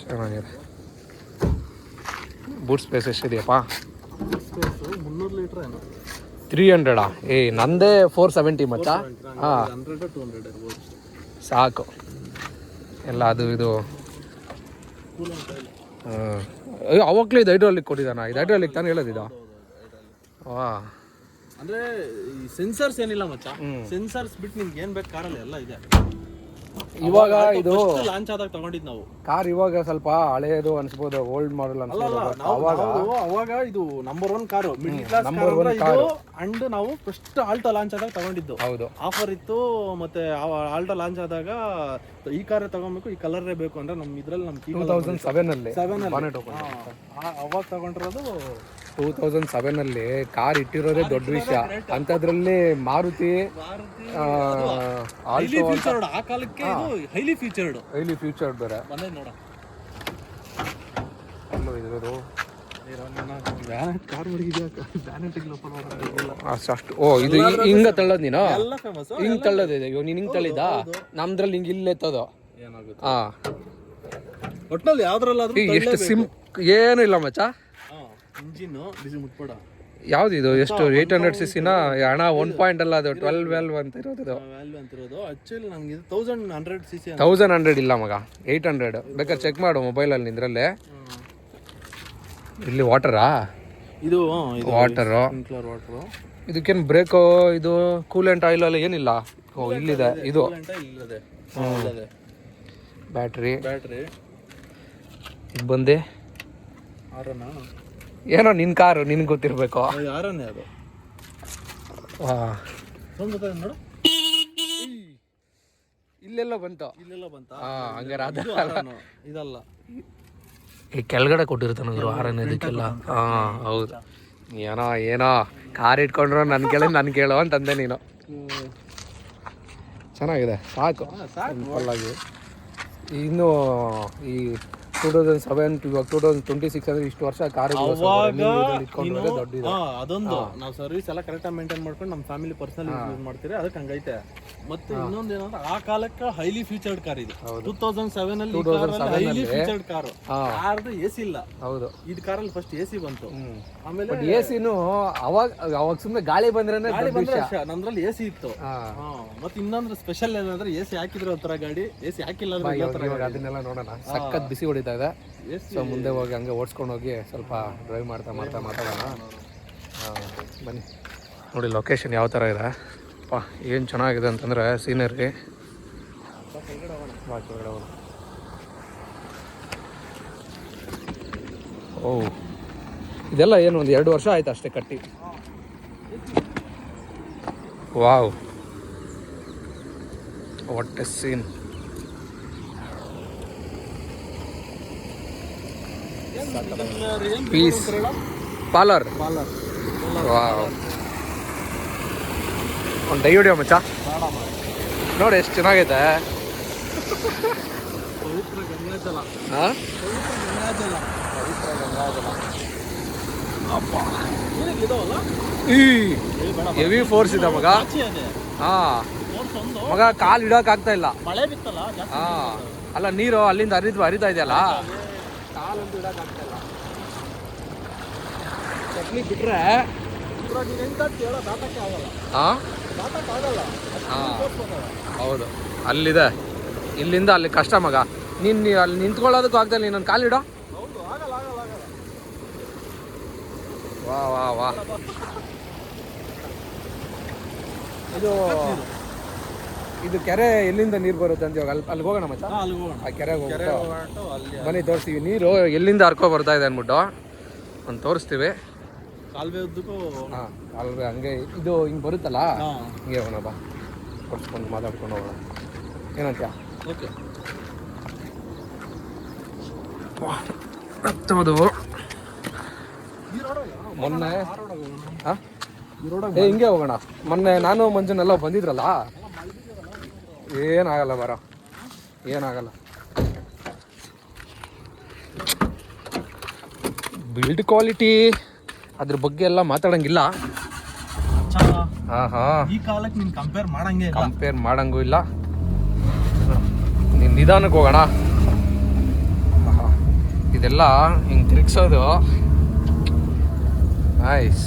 ಚೆನ್ನಾಗಿದೆ. ಬೂಟ್ ಸ್ಪೇಸ್ ಎಷ್ಟಿದೆಯಪ್ಪ? 300 ಲೀಟರ್ 300. ನಂದೇ 470 ಮಚ್ಚ. ಹಾಂ ಸಾಕು ಎಲ್ಲ. ಅದು ಇದು ಅವಾಗಲೇ ಇದು ಹೈಡ್ರಾಲಿಕ್ ಕೊಟ್ಟಿದ್ದಾನ? ಇದು ಹೈಡ್ರಾಲಿಕ್ ತಾನೇ ಹೇಳೋದಿದ? ವಾ, ಅಂದ್ರೆ ಈ ಸೆನ್ಸರ್ಸ್ ಏನಿಲ್ಲ ಮಚ್ಚ. ಸೆನ್ಸರ್ಸ್ ಬಿಟ್ಟು ನಿಮ್ಗೆ ಏನ್ ಬೇಕು ಕಾರಲ್ಲಿ ಎಲ್ಲ ಇದೆ. ಇವಾಗ ಇದು ಲಾಂಚ್ ಆದಾಗ ತಗೊಂಡಿದ್ ನಾವು ಕಾರ್. ಇವಾಗ ಸ್ವಲ್ಪ ಹಳೆಯದು ಅನ್ಸ್ಬೋದು, ಓಲ್ಡ್ ಮಾಡಲ್ ಅನ್ಸ್ಬೋದು. ಅವಾಗ ಇದು number 1 car, middle class number 1 car. And ನಾವು ಫಸ್ಟ್ ಆಲ್ಟೋ ಲಾಂಚ್ ಆದಾಗ ತಗೊಂಡಿದ್ದು. ಹೌದು, ಆಫರ್ ಇತ್ತು. ಮತ್ತೆ ಆಲ್ಟೋ ಲಾಂಚ್ ಆದಾಗ ಈ ಕಾರ್ ತಗೊಬೇಕು, ಈ ಕಲರೇ ಬೇಕು ಅಂದ್ರೆ ನಮ್ ಇದ್ರಲ್ಲಿ ನಮ್ 2007 ಅಲ್ಲಿ ಅವಾಗ ತಗೊಂಡಿರೋದು. 2007 ಅಲ್ಲಿ ಕಾರ್ ಇಟ್ಟಿರೋದೇ ದೊಡ್ಡ ವಿಷಯ. ಅಂತದ್ರಲ್ಲಿ ಮಾರುತಿ ಹೈಲಿ ಫೀಚರ್ಡ್, ಆ ಕಾಲಕ್ಕೆ ಹೈಲಿ ಫೀಚರ್ಡ್ ಬೇರೆ ನೋಡ. ಅಷ್ಟು. ಓ ಇದು ಹಿಂಗ ತಳ್ಳೋದು ನೀನು? ಹಿಂಗ್ ತಳ್ಳೋದು ಇದೆ. ಇವಾಗ ನೀನ್ ಹಿಂಗ್ ತಳ್ಳಿದ, ನಮ್ದ್ರಲ್ಲಿ ಹಿಂಗ್ ಇಲ್ಲೇ ಎತ್ತೋದು. ಹಾ, ಒಟ್ನಲ್ಲಿ ಯಾವ್ದ್ರಲ್ಲಾದ್ರೂ ಎಷ್ಟು ಏನು ಇಲ್ಲ ಮಚ್ಚ. ಇಂಜಿನ್ ಬಿಸಿ ಮುಟ್ಬೇಡ. ಯಾವ್ದು ಇದು? ಎಷ್ಟು 800 cc ಅಣ್ಣ? 1 ಪಾಯಿಂಟ್ ಅಲ್ಲ, ಅದು 12 ಅಂತ ಇರೋದು. ಆಕ್ಚುಲಿ ನಮ್ಗೆ 1100 cc. 1100 ಇಲ್ಲ ಮಗ, 800. ಬೇಕಾದ್ರೆ ಚೆಕ್ ಮಾಡು ಮೊಬೈಲಲ್ಲಿ ನಿಂದ್ರಲ್ಲೇ. ಇಲ್ಲಿ ವಾಟರಾ? ಇದು ವಾಟರು. ಇದಕ್ಕೇನು ಬ್ರೇಕು, ಇದು ಕೂಲೆಂಟ್ ಆಯಿಲ್ ಎಲ್ಲ ಏನಿಲ್ಲ. ಓ ಇಲ್ಲಿದೆ ಇದು. ಬ್ಯಾಟ್ರಿ ಇದು ಬಂದೆ. ಏನೋ ನಿನ್ ಕಾರು, ನಿನ್ಗೆ ಗೊತ್ತಿರ್ಬೇಕು. ಇಲ್ಲೆಲ್ಲ ಬಂತು. ಹಂಗಾರೆ ಇದಲ್ಲ, ಈ ಕೆಳಗಡೆ ಕೊಟ್ಟಿರ್ತಾನ ಆರನೇ ಇದಕ್ಕೆಲ್ಲ. ಹಾ ಹೌದು. ಏನೋ ಕಾರ್ ಇಟ್ಕೊಂಡ್ರು ನನ್ ಕೇಳೋ ಅಂತಂದೆ ನೀನು. ಚೆನ್ನಾಗಿದೆ, ಸಾಕು ಸಿಂಪಲ್ಲಾಗಿ. ಇನ್ನು ಈ 2007 ಇವಾಗ 2026 ಅಂದ್ರೆ ಇಷ್ಟು ವರ್ಷ ಕಾರ್ ಅದೊಂದು ನಾವು ಸರ್ವಿಸ್ ಎಲ್ಲ ಕರೆಕ್ಟ್ ಆಗಿ ಮೇಂಟೈನ್ ಮಾಡ್ಕೊಂಡು ನಮ್ಮ ಫ್ಯಾಮಿಲಿ ಪರ್ಸನಲ್ ಯೂಸ್ ಮಾಡ್ತೀರಿ, ಅದಕ್ಕೆ ಹಂಗೈತೆ. ಮತ್ತೆ ಇನ್ನೊಂದು ಏನಂದ್ರೆ ಆ ಕಾಲಕ್ಕೆ ಹೈಲಿ ಫೀಚರ್ಡ್ ಕಾರ್ ಇದು. 2007 ಅಲ್ಲಿ ಹೈಲಿ ಫೀಚರ್ಡ್ ಕಾರ್. ಕಾರ್ದು ಎಸಿ ಇಲ್ಲ. ಹೌದು, ಇದು ಕಾರಲ್ಲಿ ಫಸ್ಟ್ ಎಸಿ ಬಂತು. ಆಮೇಲೆ ಎಸಿನು ಅವಾಗ ಸುಮ್ಮನೆ ಗಾಳಿ ಬಂದ್ರೆ ನಮ್ದ್ರಲ್ಲಿ ಎಸಿ ಇತ್ತು. ಮತ್ತೆ ಇನ್ನೊಂದು ಸ್ಪೆಷಲ್ ಏನಂದ್ರೆ ಎಸಿ ಹಾಕಿದ್ರೆ ಒಂಥರ ಗಾಡಿ, ಎಸಿ ಹಾಕಿಲ್ಲ ಅದನ್ನೆಲ್ಲ ನೋಡೋಣ. ಸಖತ್ ಬಿಸಿ ಹೊಡಿತಾ ಇದೆ. ಸೊ ಮುಂದೆ ಹೋಗಿ ಹಂಗೆ ಓಡಿಸ್ಕೊಂಡು ಹೋಗಿ ಸ್ವಲ್ಪ ಡ್ರೈವ್ ಮಾಡ್ತಾ ಮಾತಾಡೋಣ. ಬನ್ನಿ ನೋಡಿ ಲೊಕೇಶನ್ ಯಾವ ಥರ ಇದೆ. ಏನು ಚೆನ್ನಾಗಿದೆ ಅಂತಂದರೆ ಸೀನರಿ. ಓ ಇದೆಲ್ಲ ಏನು ಒಂದು 2 ವರ್ಷ ಆಯ್ತು ಅಷ್ಟೇ ಕಟ್ಟಿ. Wow, what a scene. Peace parlour. Wow, ಒಂದು ಡೈ ಹೊಡಿಯೋ ಮಚ್ಚ. ನೋಡಿ ಎಷ್ಟು ಚೆನ್ನಾಗೈತೆ. ಹೆವಿ ಫೋರ್ಸ್ ಇದೆ ಮಗ. ಹಾ ಒಂದು ಮಗ ಕಾಲು ಇಡೋಕೆ ಆಗ್ತಾ ಇಲ್ಲ. ಮಳೆ ಬಿತ್ತಲ್ಲ ಜಾಸ್ತಿ. ಹಾ ಅಲ್ಲ ನೀರು ಅಲ್ಲಿಂದ ಹರಿತಾ ಇದೆಯಲ್ಲ, ಕಾಲಂತೂ ಇಡೋಕೆ ಆಗ್ತಾ ಇಲ್ಲ. ಚಟ್ನಿ ಬಿಟ್ರೆ ಹೌದು ಅಲ್ಲಿದೆ, ಇಲ್ಲಿಂದ ಅಲ್ಲಿ ಕಷ್ಟ ಮಗ. ನೀನು ಅಲ್ಲಿ ನಿಂತ್ಕೊಳ್ಳೋದಕ್ಕೂ ಆಗ್ತಾ ಇಲ್ಲ, ನೀನು ಕಾಲಿಡೋ. ವಾ ವಾ ವಾ. ಇದು ಕೆರೆ ಎಲ್ಲಿಂದ ನೀರು ಬರುತ್ತೆ ಅಂತ ಇವಾಗ ಅಲ್ಲಿ ಹೋಗೋಣ ಮಚ್ಚ. ಆ ಕೆರೆಗೆ ಹೋಗ್ಬಿಟ್ಟು ಬನ್ನಿ ತೋರಿಸ್ತೀವಿ ನೀರು ಎಲ್ಲಿಂದ ಹರ್ಕೊ ಬರ್ತಾ ಇದೆ ಅಂದ್ಬಿಟ್ಟು ಒಂದು ತೋರಿಸ್ತೀವಿ. ಕಾಲುವೆ ಉದ್ದಕ್ಕೂ. ಹಾಂ ಕಾಲುವೆ ಹಂಗೆ ಇದು ಹಿಂಗೆ ಬರುತ್ತಲ್ಲ, ಹಿಂಗೆ ಹೋಗೋಣ ಬಾ, ಕೊಡ್ಸ್ಕೊಂಡು ಮಾತಾಡ್ಕೊಂಡು ಹೋಗೋಣ. ಏನಂತ್ಯಾ? ಓಕೆ. ಹತ್ತೋದು ಮೊನ್ನೆ ಹಾಂ ಹಿಂಗೆ ಹೋಗೋಣ. ಮೊನ್ನೆ ನಾನು ಮಂಜುನೆಲ್ಲ ಬಂದಿದ್ರಲ್ಲ, ಏನಾಗಲ್ಲ ಬರ, ಏನಾಗಲ್ಲ. ಬಿಲ್ಡ್ ಕ್ವಾಲಿಟಿ ಅದ್ರ ಬಗ್ಗೆ ಎಲ್ಲ ಮಾತಾಡಂಗಿಲ್ಲ. ಈ ಕಾಲಕ್ಕೆ ನೀನು ಕಂಪೇರ್ ಮಾಡಂಗೂ ಇಲ್ಲ. ನೀನು ನಿಧಾನಕ್ಕೆ ಹೋಗೋಣ. ಇದೆಲ್ಲ ಹಿಂಗೆ ತಿರುಗಿಸೋದು ನೈಸ್.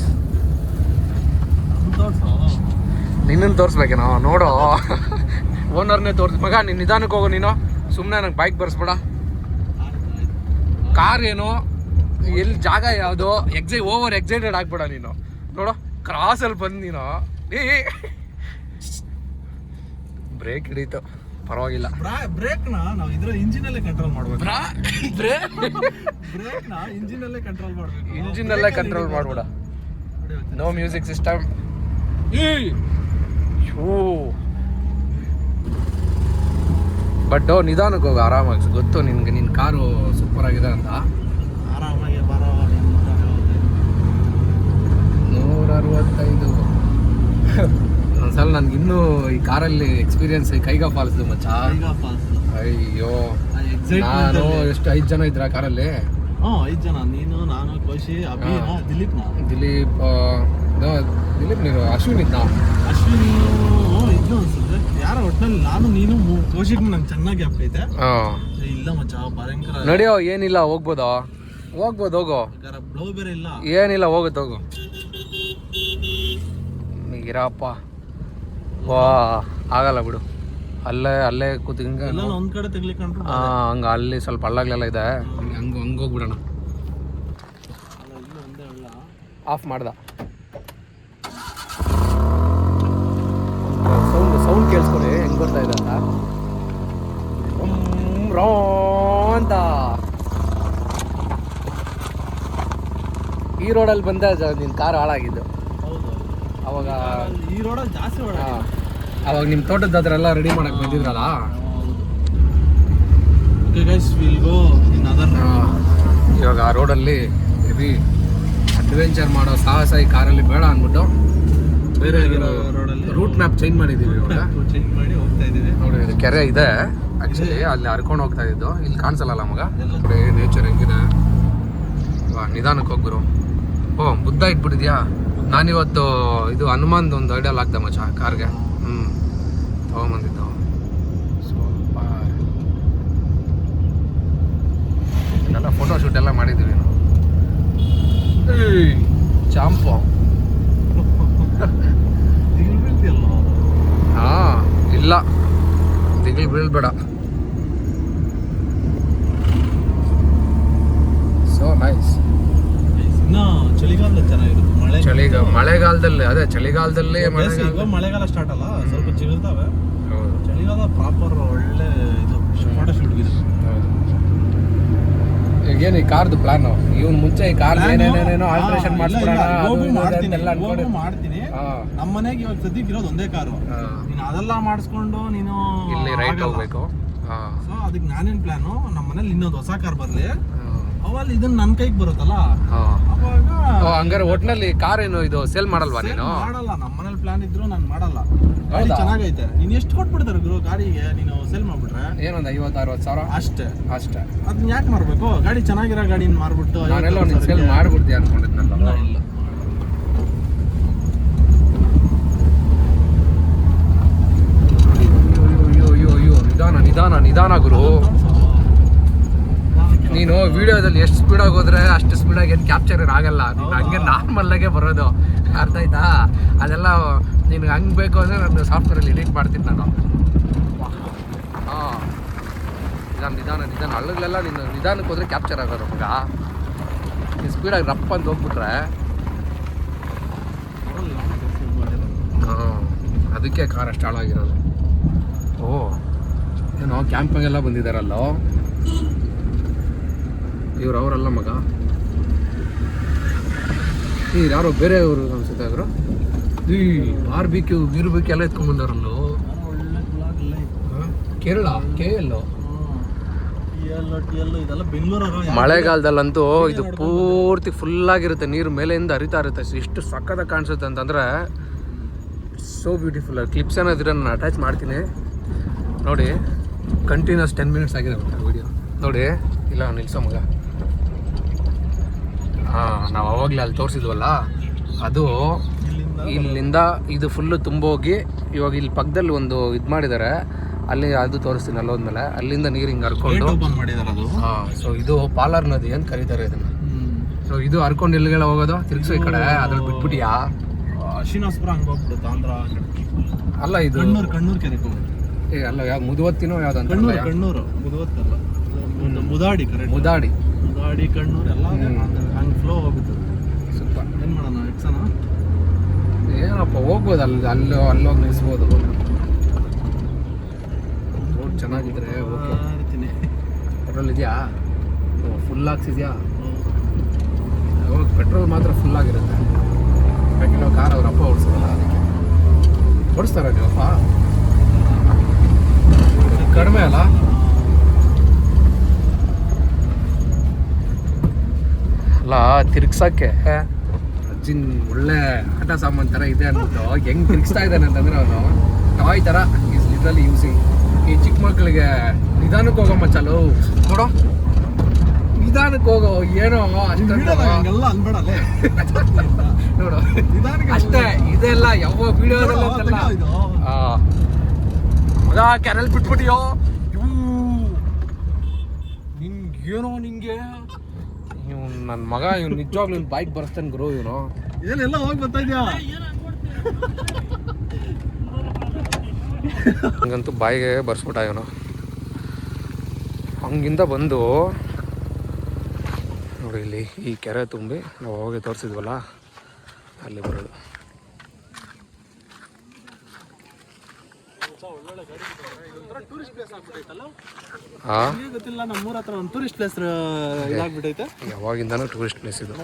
ನಿನ್ನನ್ನು ತೋರಿಸ್ಬೇಕೇನೋ ನೋಡು, ಓನರ್ನೇ ತೋರಿಸ್ ಮಗ. ನೀನು ನಿಧಾನಕ್ಕೆ ಹೋಗು, ನೀನು ಸುಮ್ಮನೆ ನನಗೆ ಬೈಕ್ ಬರ್ಸ್ಬೇಡ. ಕಾರ್ ಏನು, ಎಲ್ಲಿ ಜಾಗ ಯಾವುದು, ಓವರ್ ಎಕ್ಸೈಟೆಡ್ ಆಗ್ಬೇಡ ನೀನು. ನೋಡು ಕ್ರಾಸಲ್ಲಿ ಬಂದು ನೀನು ಬ್ರೇಕ್ ಹಿಡೀತು, ಪರವಾಗಿಲ್ಲ. ಬ್ರೇಕ್ನ ನಾವು ಇದ್ರ ಇಂಜಿನಲ್ಲೇ ಕಂಟ್ರೋಲ್ ಮಾಡಬೇಕು. ಬ್ರೇಕ್ನ ಇಂಜಿನಲ್ಲೇ ಕಂಟ್ರೋಲ್ ಮಾಡಬೇಕು. ಇಂಜಿನಲ್ಲೇ ಕಂಟ್ರೋಲ್ ಮಾಡ್ಬೇಡ. No music system. ಬಟ್ ನಿಧಾನಕ್ಕೆ ಹೋಗು, ಆರಾಮಾಗಿ. ಗೊತ್ತು ನಿನ್ಗೆ ನಿನ್ನ ಕಾರು ಸೂಪರ್ ಆಗಿದೆ ಅಂತ. ಆರಾಮಾಗಿ 165. ಒಂದ್ಸಲ ನನ್ಗೆ ಇನ್ನೂ ಈ ಕಾರಲ್ಲಿ ಎಕ್ಸ್ಪೀರಿಯನ್ಸ್ ಕೈಗಾ ಫಾಲ್ಸ್ ಮಚ್ಚ. ಅಯ್ಯೋ ನಾನು ಎಷ್ಟು 5 ಜನ ಇದ್ರ ಕಾರಲ್ಲಿ. 5 ಜನ, ನೀನು, ನಾನು, ಕೋಶಿ, ಅಭಿ, ದಿಲೀಪ್. ನೀನು ಅಶ್ವಿನ್ ಇದ್ದ. ಅಶ್ವಿನ್ ಇದ್ದು ಅನ್ಸುತ್ತೆ. ಯಾರ ಒಟ್ಟಿನಲ್ಲಿ ನಾನು, ನೀನು, ಕೋಶಿಗ್ ನಂಗೆ ಚೆನ್ನಾಗಿ ಆಗ್ತೈತೆ. ಇಲ್ಲ ಮಚ್ಚ ಭಯಂಕರ. ನಡಿಯೋ, ಏನಿಲ್ಲ, ಹೋಗ್ಬೋದು ಹೋಗು. ಬ್ಲೋ ಬೇರೆ ಇಲ್ಲ, ಏನಿಲ್ಲ, ಹೋಗುತ್ತೆ ಹೋಗು. ಇರಪ್ಪ, ವಾ ಆಗಲ್ಲ ಬಿಡು. ಅಲ್ಲೇ ಕೂತು ಹಿಂಗೆ ಒಂದ್ ಕಡೆ ತೆಗ್ಲಿಕ್ಕೆ ಹಂಗ ಅಲ್ಲಿ ಸ್ವಲ್ಪ ಹಳ್ಳಗಳೆಲ್ಲ ಇದೆ, ಹಂಗೆ ಹೋಗ್ಬಿಡೋಣ. ಆಫ್ ಮಾಡ್ದ. ಸೌಂಡ್ ಕೇಳಿಸ್ಕೊಳ್ಳಿ ಹೆಂಗ್ ಬರ್ತಾ ಇದೆ ಅಂತ. ಅಂತ ಈ ರೋಡಲ್ಲಿ ಬಂದ ನಿನ್ನ ಕಾರ್ ಹಾಳಾಗಿದ್ದು. ಅವಾಗ ಈ ರೋಡಲ್ಲಿ ಜಾಸ್ತಿ ಅವಾಗ ನಿಮ್ಮ ತೋಟದ ಹತ್ರ ಎಲ್ಲ ರೆಡಿ ಮಾಡಕ್ ಬಂದಿದ್ರಲ್ಲ. ಇವಾಗ ಆ ರೋಡಲ್ಲಿ ಹೆವಿ ಅಡ್ವೆಂಚರ್ ಮಾಡೋ ಸಾಹಸ ಈ ಕಾರಲ್ಲಿ ಬೇಡ ಅಂದ್ಬಿಟ್ಟು ಬೇರೆ ರೂಟ್ ಮ್ಯಾಪ್ ಚೇಂಜ್ ಮಾಡಿದ್ದೀವಿ. ಇವಾಗ ನೋಡಿ, ಇದು ಕೆರೆ ಇದೆ ಆಕ್ಚುಲಿ, ಅಲ್ಲಿ ಹರ್ಕೊಂಡು ಹೋಗ್ತಾ ಇದ್ದು. ಇಲ್ಲಿ ಕಾಣಿಸಲ್ಲ ಮಗ. ನೇಚರ್ ಹೆಂಗಿದೆ. ನಿಧಾನಕ್ಕೆ ಹೋಗ್ಬಿರು. ಓ ಬುದ್ಧ ಇಟ್ಬಿಟ್ಟಿದ್ಯಾ? ನಾನಿವತ್ತು ಇದು ಹನುಮಾನ್ದು ಒಂದು ಐಡಿಯಲ್ ಆಗ್ದೆ ಮಚ್ಚ ಕಾರ್ಗೆ. ತಗೊಂಬಂದಿದ್ದು ಸ್ವಲ್ಪ ಎಲ್ಲ ಫೋಟೋ ಶೂಟ್ ಎಲ್ಲ ಮಾಡಿದ್ದೀವಿ ನಾವು. ಚಾಂಪು ಇಲ್ಲ, ದಿಗಿಲ್ ಬೀಳ್ಬೇಡ. So nice. ಚಳಿಗಾಲದಲ್ಲಿ ಚೆನ್ನಾಗಿರುತ್ತೆ. ಮಳೆಗಾಲದಲ್ಲಿ ಅದೇ ಚಳಿಗಾಲದಲ್ಲಿ ಮಳೆಗಾಲ ಸ್ಟಾರ್ಟ್ ಅಲ್ಲ, ಸ್ವಲ್ಪ ಚಿಗುರ್ತಾವೆ. ಚಳಿಗಾಲ ಪ್ರಾಪರ್ ಒಳ್ಳೆ ಇದು ಫೋಟೋ ಶೂಟ್ ಇದೆ. ಈಗೇನು ಈ ಕಾರ್ದು ಪ್ಲಾನ್? ಇವನ್ ಮುಂಚೆ ಈ ಕಾರ್ ಏನೇನೇನೋ ಆಲ್ಟ್ರೇಷನ್ ಮಾಡ್ತೀನಿ. ನಮ್ಮ ಮನೆಗೆ ಇವಾಗ ಸದ್ಯಕ್ಕೆ ಇರೋದು ಒಂದೇ ಕಾರು. ನೀನು ಅದೆಲ್ಲ ಮಾಡಿಸ್ಕೊಂಡು ನೀನು ಇಲ್ಲಿ ರೈಟ್ ಹೋಗ್ಬೇಕು. ಸೊ ಅದಕ್ಕೆ ನಾನೇನ್ ಪ್ಲಾನು, ನಮ್ಮ ಮನೇಲಿ ಇನ್ನೊಂದು ಹೊಸ ಕಾರ್ ಬರ್ಲಿ, ಅವಾಗ ಇದನ್ನ ನನ್ನ ಕೈಗೆ ಬರುತ್ತಲ್ಲ ಅವಾಗ. ಹಂಗಾರೆ ಒಟ್ನಲ್ಲಿ ಕಾರ್ ಏನು ಇದು ಸೇಲ್ ಮಾಡಲ್ವಾ ನೀನು? ಮಾಡಲ್ಲ, ನಮ್ಮ ಮನೇಲಿ ಪ್ಲಾನ್ ಇದ್ರು ನಾನು ಮಾಡಲ್ಲ. ಗಾಡಿ ಚೆನ್ನಾಗೈತೆ. ನೀನು ಎಷ್ಟು ಕೊಟ್ಬಿಡ್ತಾರೆ ಗುರು ಗಾಡಿಗೆ? ನೀನು ಸೇಲ್ ಮಾಡ್ಬಿಟ್ರೆ ಏನೊಂದು 50-60 ಸಾವಿರ ಅಷ್ಟೇ. ಅದನ್ನ ಯಾಕೆ ಮಾಡ್ಬೇಕು? ಗಾಡಿ ಚೆನ್ನಾಗಿರೋ ಗಾಡಿನ ಮಾರ್ಬಿಟ್ಟು ನಾನೆಲ್ಲ ಸೇಲ್ ಮಾಡ್ಬಿಡ್ತೀಯ ಅನ್ಕೊಂಡಿದ್ನಲ್ಲ. ಇಲ್ಲ, ನಿಧಾನ ನಿಧಾನ ನಿಧಾನ ಗುರು. ನೀನು ವಿಡಿಯೋದಲ್ಲಿ ಎಷ್ಟು ಸ್ಪೀಡಾಗಿ ಹೋದ್ರೆ ಅಷ್ಟು ಸ್ಪೀಡಾಗಿ ಏನು ಕ್ಯಾಪ್ಚರ್ ಆಗಲ್ಲ. ನೀನು ಹಂಗೆ ನಾರ್ಮಲ್ಲಾಗೆ ಬರೋದು, ಅರ್ಥ ಆಯ್ತಾ? ಅದೆಲ್ಲ ನಿನ್ಗೆ ಹಂಗೆ ಬೇಕು ಅಂದರೆ ನಾನು ಸಾಫ್ಟ್ವೇರಲ್ಲಿ ಎಡಿಟ್ ಮಾಡ್ತೀನಿ ನಾನು. ಹಾಂ, ನಿಧಾನ ನಿಧಾನ ನಿಧಾನ. ಹಳ್ಳಗಳೆಲ್ಲ ನೀನು ನಿಧಾನಕ್ಕೆ ಹೋದರೆ ಕ್ಯಾಪ್ಚರ್ ಆಗೋದು ಮಗ. ನೀನು ಸ್ಪೀಡಾಗಿ ರಪ್ಪ ಅಂತ ಹೋಗ್ಬಿಟ್ರೆ ಹಾಂ, ಅದಕ್ಕೆ ಕಾರ್ ಅಷ್ಟು ಹಾಳಾಗಿರೋದು. ಓ ಏನೋ ಕ್ಯಾಂಪಿಗೆಲ್ಲ ಬಂದಿದ್ದಾರಲ್ಲೋ ಇವ್ರು, ಅವರಲ್ಲ ಮಗ. ಯಾರೋ ಬೇರೆ ಅವರು ಅನ್ಸುತ್ತೆ ಅವರು. ಈ ಬಾರ್ಬಿಕ್ಯೂ ಗಿರ್ಬಿಕ್ಯೂ ಎಲ್ಲ ಎತ್ಕೊಂಡ್ಬಂದವರಲ್ಲೋ. ಕೇರಳ KL. ಮಳೆಗಾಲದಲ್ಲಂತೂ ಇದು ಪೂರ್ತಿ ಫುಲ್ಲಾಗಿರುತ್ತೆ, ನೀರು ಮೇಲೆಯಿಂದ ಹರಿತಾ ಇರುತ್ತೆ. ಎಷ್ಟು ಸಕ್ಕತ್ತಾಗಿ ಕಾಣಿಸುತ್ತೆ ಅಂತಂದರೆ ಸೋ ಬ್ಯೂಟಿಫುಲ್. ಕ್ಲಿಪ್ಸ್ ಏನಾದ್ರೆ ನಾನು ಅಟ್ಯಾಚ್ ಮಾಡ್ತೀನಿ ನೋಡಿ. ಕಂಟಿನ್ಯೂಸ್ 10 ಮಿನಿಟ್ಸ್ ಆಗಿದೆ ವಿಡಿಯೋ ನೋಡಿ. ಇಲ್ಲ ನಿಲ್ಸೋ ಮಗ. ಹಾಂ, ನಾವು ಅವಾಗಲೇ ಅಲ್ಲಿ ತೋರಿಸಿದ್ವಲ್ಲ, ಅದು ಇಲ್ಲಿಂದ ಇದು ಫುಲ್ಲು ತುಂಬೋಗಿ ಇವಾಗ ಇಲ್ಲಿ ಪಕ್ಕದಲ್ಲಿ ಒಂದು ಇದು ಮಾಡಿದ್ದಾರೆ, ಅಲ್ಲಿ ಅದು ತೋರಿಸ್ತೀನಿ ಅಲ್ಲೋದ್ಮೇಲೆ. ಅಲ್ಲಿಂದ ನೀರು ಹಿಂಗೆ ಹರ್ಕೊಂಡು ಹಾಂ. ಸೊ ಇದು ಪಾಲಾರ್ ನದಿ ಅಂತ ಕರೀತಾರೆ ಇದನ್ನು. ಸೊ ಇದು ಹರ್ಕೊಂಡು ಎಲ್ಲಿಗೆಲ್ಲ ಹೋಗೋದು, ತಿರ್ಗಿಸೋ ಈ ಕಡೆ ಅದ್ರಲ್ಲಿ ಬಿಟ್ಬಿಟ್ಟಿಯಾ? ಶ್ರೀನಿವಾಸಪುರ ಹಂಗೆ ಹೋಗ್ಬಿಡುತ್ತೆ ಆಂಧ್ರ. ಅಲ್ಲ ಇದು ಕಣ್ಣೂರು ಕೆರೆ. ಅಲ್ಲ ಯಾವ್ದು ಮುದುವತ್ತಿನೋ ಯಾವ್ದಂತ? ಕಣ್ಣೂರು ಮುದುವತ್ತಲ್ಲ, ಮುದಾಡಿ ಮುದಾಡಿ ಕಣ್ಣೂರು ಎಲ್ಲ ಹಂಗೆ ಫ್ಲೋ ಹೋಗುತ್ತೆ. ಸ್ವಲ್ಪ ಏನು ಮಾಡೋಣ, ಎಕ್ಸನ ಏನಪ್ಪ ಹೋಗ್ಬೋದು, ಅಲ್ಲೋಗಿ ನಿಲ್ಲಿಸ್ಬೋದು. ರೋಡ್ ಚೆನ್ನಾಗಿದ್ರೆ ಓಕೆ. ಪೆಟ್ರೋಲ್ ಇದೆಯಾ? ಫುಲ್ ಹಾಕ್ಸಿದ್ಯಾ? ಪೆಟ್ರೋಲ್ ಮಾತ್ರ ಫುಲ್ ಆಗಿರುತ್ತೆ. ಯಾಕೆಂದ್ರೆ ಕಾರ್ ಅವ್ರ ಅಪ್ಪ ಓಡಿಸೋಲ್ಲ, ಅದಕ್ಕೆ ಓಡಿಸ್ತಾರ ನೀವಪ್ಪ. ಕಡಿಮೆ ಅಲ್ಲ? ಅಲ್ಲ ತಿರ್ಗ್ಸಕ್ಕೆ ಅಜ್ಜಿನ್ ಒಳ್ಳೆ ಆಟ ಸಾಮಾನು ಥರ ಇದೆ ಅಂದ್ಬಿಟ್ಟು ಹೆಂಗೆ ತಿರ್ಗಿಸ್ತಾ ಇದ್ದಾನೆ ಅಂತಂದ್ರೆ ಅವನು ಟಾಯ್ ಥರ ಈಸ್ ಲಿಟ್ರಲಿ ಯೂಸಿಂಗ್. ಈ ಚಿಕ್ಕ ಮಕ್ಕಳಿಗೆ ನಿಧಾನಕ್ಕೆ ಹೋಗಮ್ಮ ಚಲೋ ನೋಡೋ, ನಿಧಾನಕ್ಕೆ ಹೋಗೋ ಏನೋ ಹಂಗೆಲ್ಲ ಅನ್ಬೇಡಲ್ಲೇ ನೋಡು ಅಷ್ಟೇ. ಇದೆಲ್ಲ ಯಾವ ವಿಡಿಯೋದಲ್ಲ ಮಗ, ಕೆರೆಲ್ ಬಿಟ್ಬಿಟ್ಟಿಯೋ ನಿನ್ಗೇನೋ ನಿಂಗೆ. ಇವ್ನು ನನ್ನ ಮಗ, ಇವ್ನು ನಿಜವಾಗ್ಲೂ ಇವ್ನು ಬೈಕ್ ಬರ್ಸ್ತಾನೆ ಗುರು. ಇವನು ಏನೆಲ್ಲ ಹೋಗಿ ಬರ್ತಾ ಇದೆಯಾ? ಹಂಗಂತೂ ಬಾಯಿಗೆ ಬರ್ಸ್ಬಿಟ್ಟ ಇವನು. ಹಂಗಿಂದ ಬಂದು ನೋಡಿ ಇಲ್ಲಿ ಈ ಕೆರೆ ತುಂಬಿ ನಾವು ಹೋಗಿ ತೋರಿಸಿದ್ವಲ್ಲ ಅಲ್ಲಿ ಬರೋದು. ಹಾಂ, ಗೊತ್ತಿಲ್ಲ, ನಮ್ಮೂರ ಹತ್ರ ಒಂದು ಟೂರಿಸ್ಟ್ ಪ್ಲೇಸ್ ಇದಾಗ್ಬಿಟ್ಟೈತೆ. ಯಾವಾಗಿಂದನೂ ಟೂರಿಸ್ಟ್ ಪ್ಲೇಸ್ ಇದು.